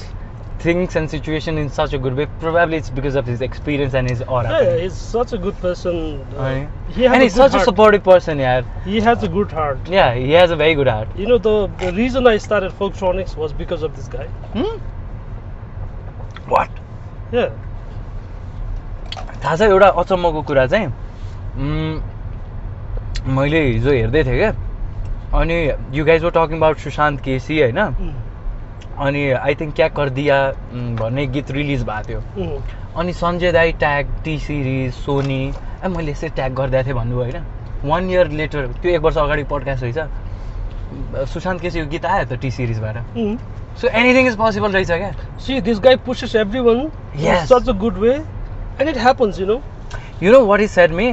things and situation in such a good way. Probably it's because of his experience and his aura. Yeah, he's such a good person. Right. He has And a he's good such a heart. supportive person, yeah. He has a good heart. Yeah, he has a very good heart. You know, the reason I started Folktronics was because of this guy. What? Yeah. थाहा छ एउटा अचम्मको कुरा चाहिँ मैले हिजो हेर्दै थिएँ क्या अनि you guys were talking about Sushant KC होइन अनि आई थिङ्क क्या करदिया भन्ने गीत रिलिज भएको थियो अनि सञ्जय दाई ट्याग टी सिरिज सोनी मैले यसरी ट्याग गरिदिएको थिएँ भन्नुभयो होइन 1 year लेटर त्यो 1 वर्ष अगाडि पडकास्ट रहेछ सुशान्त केसीको गीत आयो त टी सिरिजबाट सो एनिथिङ इज पोसिबल रहेछ क्या See, this guy pushes everyone Yes. in such a good way, and it happens, you know. You know what he said me?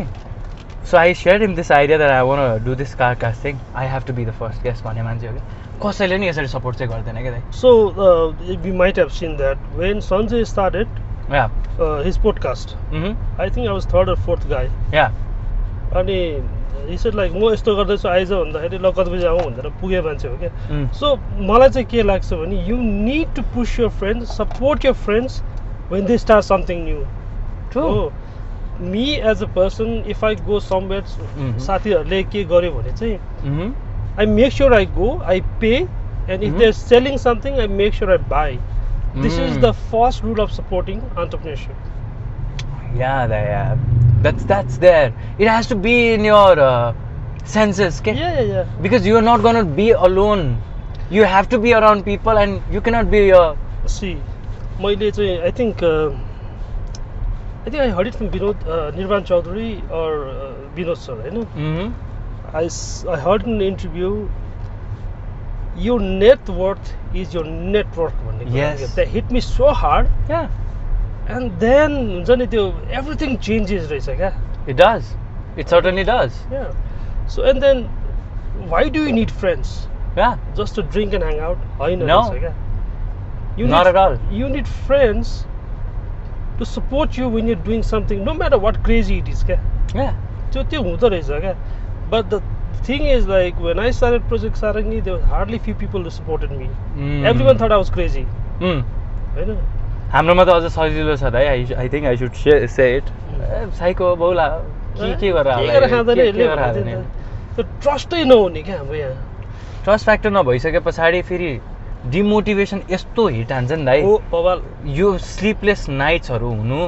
So I shared him this idea that I want to do this CarCast thing. I have to be the first guest भन्ने मान्छे हो कि कसैले नि यसरी support चाहिँ गर्दैन क्या दाइ So, we might have seen that when Sanjay started yeah his podcast, I think I was third or fourth guy. या अनि he said like म यस्तो गर्दैछु आइज भन्दाखेरि ल कति बजी आउँ भनेर पुगे मान्छे हो क्या सो मलाई चाहिँ के लाग्छ भने you need to push your friends support your friends when they start something new true me as a person if I go somewhere साथीहरूले के गर्यो भने चाहिँ I make sure I go I pay and if they are selling something I make sure I buy this is the first rule of supporting entrepreneurship Yeah, that's there. It has to be in your senses, okay? Yeah. Because you are not gonna be alone. You have to be around people, and you cannot be. See, मैले चाहिँ I think I heard it from Vinod Nirvan Chaudhary or Vinod sir, होइन? I heard in an interview, your net worth is your network भन्ने कुरा. Yes. That hit me so hard, Yeah, and then हुन्छ नि त्यो everything changes रहेछ क्या. it does. It certainly does. Yeah. So and then why do you need friends? Yeah. Just to drink and hang out? होइन No. रहेछ क्या. Not at all. You need friends to support you when you're doing something, no matter what crazy it is. Yeah. त्यो हुँदो रहेछ क्या. But the thing is, like when I started Project Sarangi, there was hardly few people who supported me. Everyone thought I was crazy. होइन? हाम्रोमा त अझ सजिलो छ दाइ I think I should say it psycho बौला के गरेर खाँदैन यसले भन्दैन. त्यो ट्रस्टै नहुने क्या हाम्रो यहाँ. ट्रस्ट फ्याक्टर नभइसके पछाडि फेरि डिमोटिभेसन यस्तो हिट हान्छ नि दाइ ओ बवाल. यो स्लिपलेस नाइट्सहरू हुनु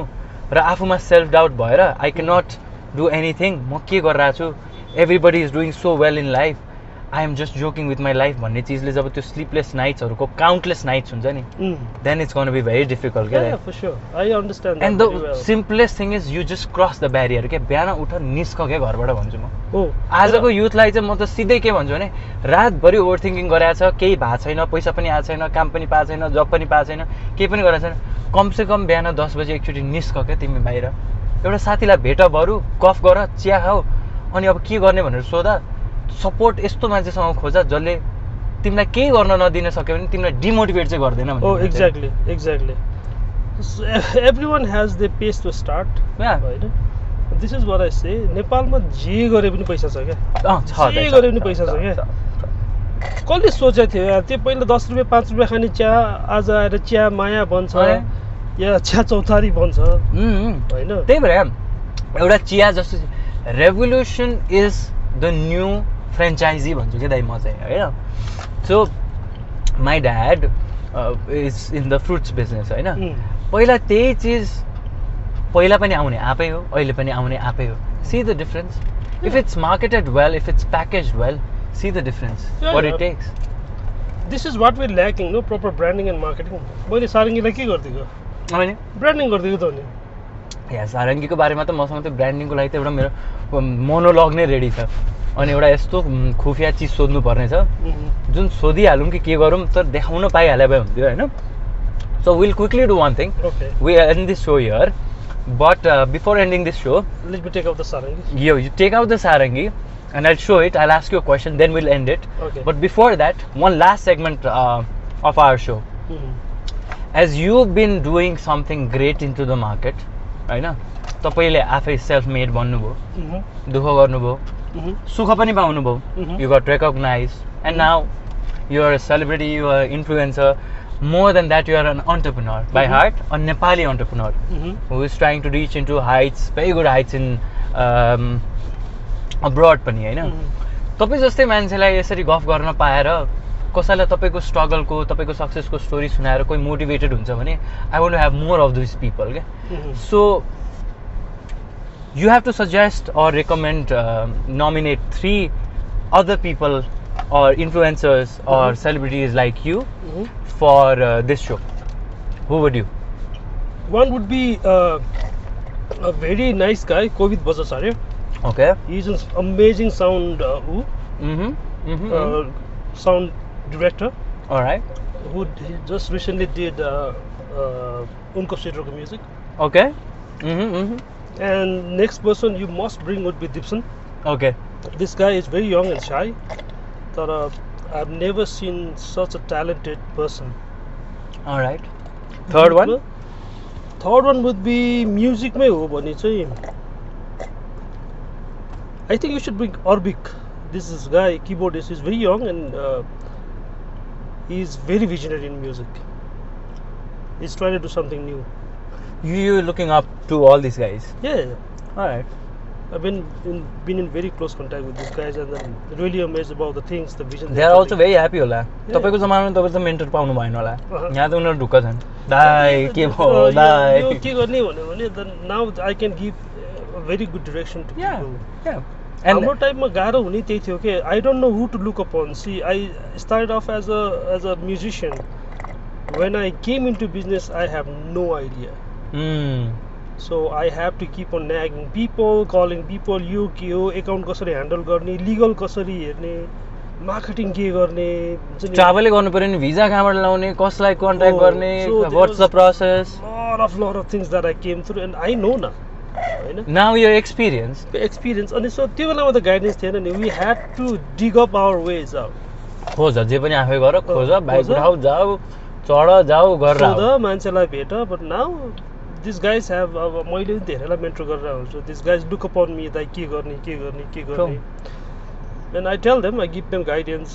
र आफूमा सेल्फ डाउट भएर I can not do anything म के गरिरहेको छु everybody is doing so well in life I am just joking with my life भन्ने चिजले जब त्यो स्लिपलेस नाइट्सहरूको काउन्टलेस नाइट्स हुन्छ नि then it's gonna be very difficult क्या Yeah, for sure. I understand that and very the well. Simplest thing is you just cross the barrier क्या बिहान उठ निस्क क्या घरबाट भन्छु म Oh, आजको युथलाई चाहिँ म त सिधै के भन्छु भने रातभरि ओभर थिङ्किङ गरेको छ केही भएको छैन पैसा पनि आएको छैन काम पनि पाएको छैन जब पनि पाएको छैन केही पनि गरेको छैन कमसेकम बिहान 10 बजे एकचोटि निस्क क्या तिमी बाहिर एउटा साथीलाई भेट बरु गफ गर चिया खाऊ अनि अब के गर्ने भनेर सोधा सपोर्ट यस्तो मान्छेसँग खोज जसले तिमीलाई केही गर्न नदिन सक्यो भने तिमीलाई डिमोटिभेट चाहिँ गर्दैन oh, exactly. So, everyone has their pace to start. Yeah. होइन? This is what I say. नेपालमा जे गरे पनि पैसा छ क्या. छ जे गरे पनि पैसा छ क्या. कसले सोचेको थियो यार त्यो पहिला 10 रुपियाँ 5 रुपियाँ खाने चिया आज आएर चिया माया बन्छ या चिया चौतारी बन्छ होइन? त्यही भएर एउटा चिया जस्तो revolution is the new franchise भन्छु क्या दाइ म चाहिँ होइन. So my dad is in the fruits business होइन. पहिला त्यही चिज पहिला पनि आउने आफै हो, अहिले पनि आउने आफै हो. See the difference. If it's marketed well, if it's package well, see the difference what it takes. This is what we lacking no proper branding and marketing. मैले सारङ्गीलाई के गरिदिएको? अनि ब्रान्डिङ गरिदिएको त नि. या सारङ्गीको बारेमा त मसँग त्यो ब्रान्डिङको लागि त एउटा मेरो मोनोलग नै रेडी छ. अनि एउटा यस्तो खुफिया चिज सोध्नु पर्ने छ जुन सोधिहालौँ कि के गरौँ तर देखाउन पाइहाले भए हुन्थ्यो होइन. So will quickly do one thing. Okay. We end this show here, but before ending this show Let me take out the sarangi. you take out the sarangi and I'll show it. I'll ask you a question, then we'll end it. Okay. But before that, one last segment of our show. As you've been doing something great into the market, होइन, तपाईँले आफै self made भन्नुभयो, दुःख गर्नुभयो, सुख पनि पाउनुभयो, you got recognized, and now you are a celebrity, you are an influencer. More than that, you are an entrepreneur by heart, a Nepali entrepreneur who is trying to reach into heights, very good heights in abroad पनि होइन. तपाईँ जस्तै मान्छेलाई यसरी गफ गर्न पाएर कसैलाई तपाईँको स्ट्रगलको, तपाईँको सक्सेसको स्टोरी सुनाएर कोही मोटिभेटेड हुन्छ भने I want to have more of this people क्या. So you have to suggest or recommend, nominate 3 other people or influencers or celebrities like you for this show. Who would you? One would be a very nice guy, Kovit Bajasarya. Okay. He's an amazing sound sound director. All right. Who just recently did Unko Sidroka music. Okay. And next person you must bring would be Dipson. Okay. This guy is very young and shy, but I've never seen such a talented person. All right. Third one? Third one would be music mein ho bhane chai I think you should bring Orbik. This is guy keyboardist. He's very young and he's very visionary in music. He's trying to do something new. You're looking up to all these guys. Yeah. All right. I've been in very close contact with these guys and I'm really amazed about the things, the vision. They are also very happy होला. तपाईको जमानामा तपाईले त mentor पाउनु भएन होला. यहाँ त उनीहरु ढुक्क छन्. दाइ के भयो दाइ. यो के गर्ने भन्यो भने then now I can give a very good direction to people. Yeah. And हाम्रो टाइममा गाह्रो हुने त्यही थियो के I don't know who to look upon. See, I started off as a musician. When I came into business, I have no idea. So I have to keep on nagging people, calling people, you के हो, account कसरी handle गर्ने, legal कसरी हेर्ने, marketing के गर्ने, ट्राभलै गर्नु पर्यो नि, भिजा कहाँबाट लाउने, कसलाई कन्ट्याक्ट गर्ने, what's the process? lot of things that I came through and I know now. Now your experience. अनि so त्यो बेलामा त गाइडेन्स थिएन नि. We had to dig up our ways out. खोज जे पनि आफै गर, खोज बाइक उठाऊ, जाऊ, चढ, जाऊ, गरेर आऊ. सोध, मान्छेलाई भेट. But now these guys have मैले धेरैलाई मेन्टर गरेर हुन्छु. These guys look upon me दाइ के गर्ने. And I tell them, I give them guidance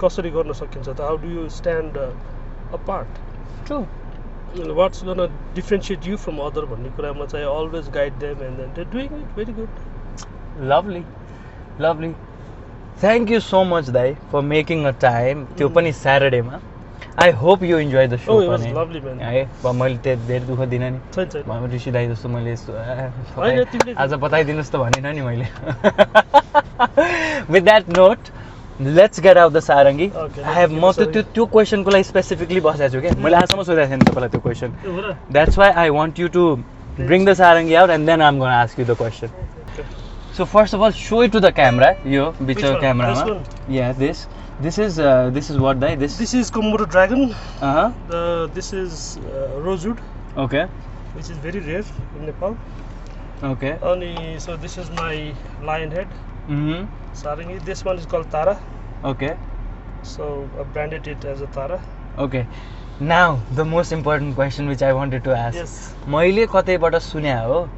कसरी गर्न सकिन्छ त. How do you stand apart? True. What's gonna differentiate you from other भन्ने कुरामा चाहिँ I always guide them and then they're doing it very good. Lovely. Thank you so much Dai for making a time. त्यो पनि Saturday मा. I hope you enjoyed the show. Oh, it was lovely man. है मैले त धेरै दुःख दिन नि. छैन. म ऋषि दाइ जस्तो मैले आज बताइदिनुस् त भनेन नि मैले. With that note, let's get out the sarangi. Okay, I have म त्यो क्वेशनको लागि स्पेसिफिकली बसेको छु के. मैले आजसम्म सोधेको थिएँ नि तपाईलाई त्यो question. That's why I want you to bring the sarangi out and then I'm going to ask you the question. Okay. So first of all, show it to the camera. Yo, Which bicho one? camera This ma. one? Yeah, this is what Dai? This is Komodo dragon. This is rosewood, Okay. which is very rare in Nepal. Okay. So this is my lion head. Sarangi. This one is called Tara. Okay. So I branded it as a Tara. Okay. Now the most important question which I wanted to ask. Yes. मैले कतैबाट सुने हो.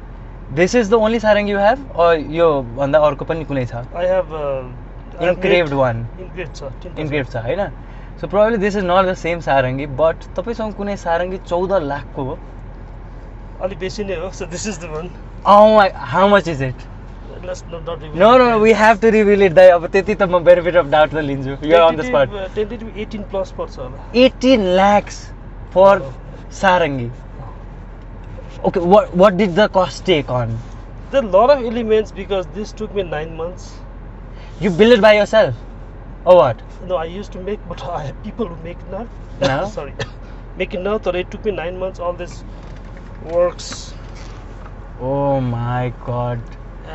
This is the only sarangi you have or यो भन्दा अर्को पनि कुनै छ? I have Engraved one. Engraved छ हैन? So probably this is not the same sarangi, but तपाईसँग कुनै sarangi 14 लाखको हो? अलि बेसी नै हो. So this is the one. Oh my, how much is it? let's not reveal. No, we have to reveal it. अब त्यति त म benefit of doubt त लिन्छु. You're on the spot. Tentative 18 plus पर्छ होला. 18 lakhs for Sarangi. Okay, what did the cost take on? There are a lot of elements because this took me 9 months. You build it by yourself, or what? No, I used to make, but I have people who make it now. Now? Sorry, make it now. So it took me 9 months. All this works, Oh my God.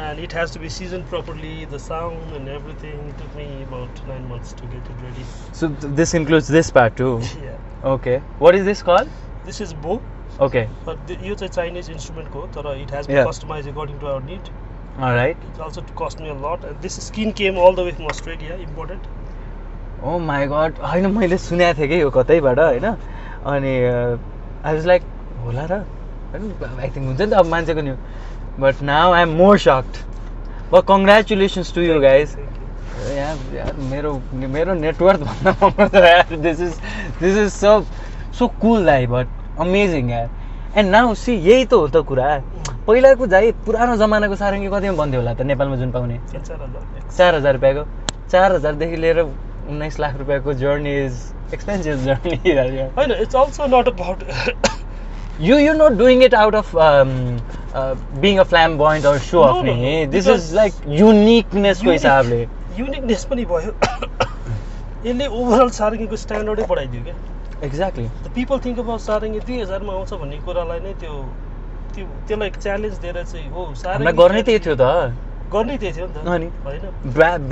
and it has to be seasoned properly. The sound and everything. It took me about 9 months to get it ready. So this includes this part too. Yeah. Okay. What is this called? This is bow, Okay. but यो चाहिँ Chinese instrument code. So it has been Yeah. customized according to our need. All right. It also cost me a lot. And this skin came all the way from Australia, imported. Oh my God. होइन मैले सुनेको थिएँ कि यो कतैबाट होइन अनि I was like होला र होइन आई थिङ्क हुन्छ नि त अब मान्छेको नि but now I am more sucked but congratulations to you guys Thank you. यार मेरो नेटवर्क भन्दा यार दिस इज सो कुल दाइ बट अमेजिङ यार एन्ड नाउ सी यही त हो त कुरा पहिलाको जाइ पुरानो जमानाको सारङ्गी कतिमा बन्थ्यो होला त नेपालमा जुन पाउने 4,000 रुपियाँको 4,000 लिएर 19 लाख रुपियाँको जर्नी इज एक्सपेन्सिभ जर्नी होइन, it's also not about you're not doing it out of being a flamboyant or show off No, नि this because is like uniqueness को हिसाबले युनिकनेस पनि भयो. यसले ओभरअल सारङ्गीको स्ट्यान्डर्डै बढाइदियो क्या. exactly the people think about sarangi 2000 मा आउँछ भन्ने कुरालाई नै त्यसलाई च्यालेन्ज दिएर चाहिँ हो हामीलाई सारङ्गी गर्ने त्यही थियो त गर्नै त्यही थियो नि अनि? त होइन.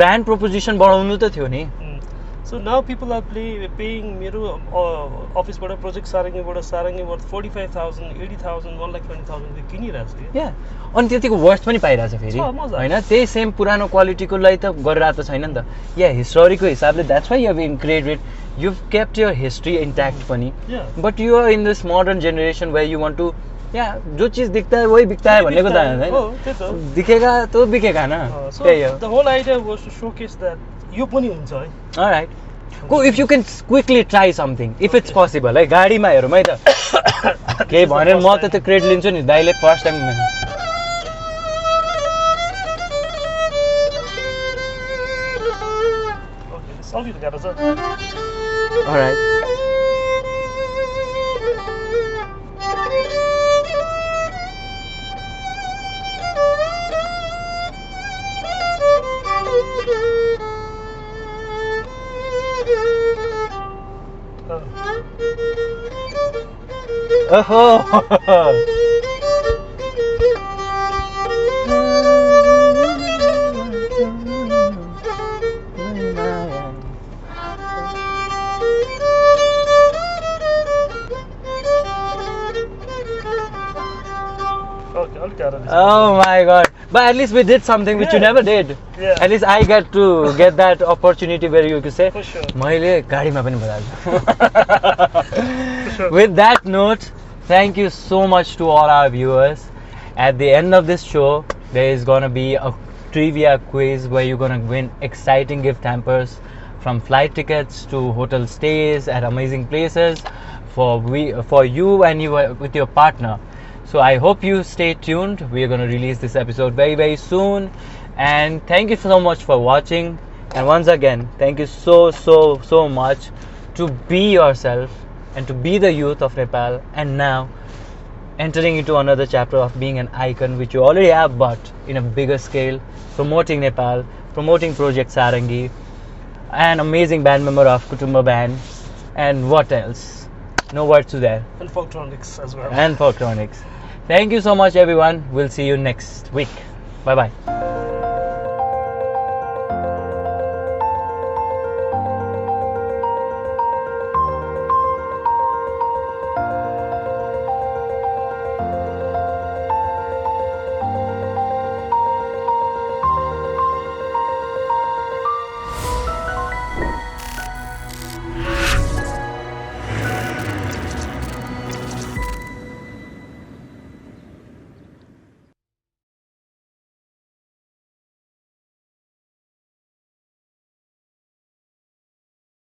ब्रान्ड प्रोपोजिसन बढाउनु त थियो नि so now people are paying मेरो अफिसबाट प्रोजेक्ट सारङ्गीबाट 45,000 80,000 1,20,000 किनिरहेको छु या अनि त्यतिको वर्थ पनि पाइरहेछ फेरि छ, मजा। होइन त्यही सेम पुरानो क्वालिटीको लागि त गरिरहेको त छैन नि त या हिस्टोरीको हिसाबले that's why you have incredited you kept your history intact पनि Yeah. But you are in this modern generation way you want to या जो चीज दिखता है वही बिकता है भनेको त हो, होइन त्यही त. दिखेगा तो बिकेगा ना सो त्यही हो the whole idea was to showcase that यो पनि हुन्छ है. alright go if you can quickly try something if it's possible है गाडीमा हेरौँ है त केही भनेर म त त्यो क्रेडिट लिन्छु नि दाइले फर्स्ट टाइम ओके, सल्टी त गाह्रो छ. alright oh ओके, अलिक गाह्रो रहेछ. Oh my God! But at least we did something which you Yeah. never did. Yeah. At least I get that opportunity where you could say, For sure. मैले गाडीमा पनि बजाल्छु. For sure. With that note, thank you so much to all our viewers. At the end of this show, there is gonna be a trivia quiz where you're gonna win exciting gift hampers, from flight tickets to hotel stays at amazing places for you and you with your partner. So I hope you stay tuned. We are going to release this episode very, very soon. And thank you so much for watching. And once again, thank you so much to be yourself and to be the youth of Nepal. And now entering into another chapter of being an icon, which you already have, but in a bigger scale, promoting Nepal, promoting Project Sarangi, an amazing band member of Kutumba Band, and what else? No words to there. And Folktronics as well. And Folktronics. Thank you so much, everyone. We'll see you next week. Bye bye.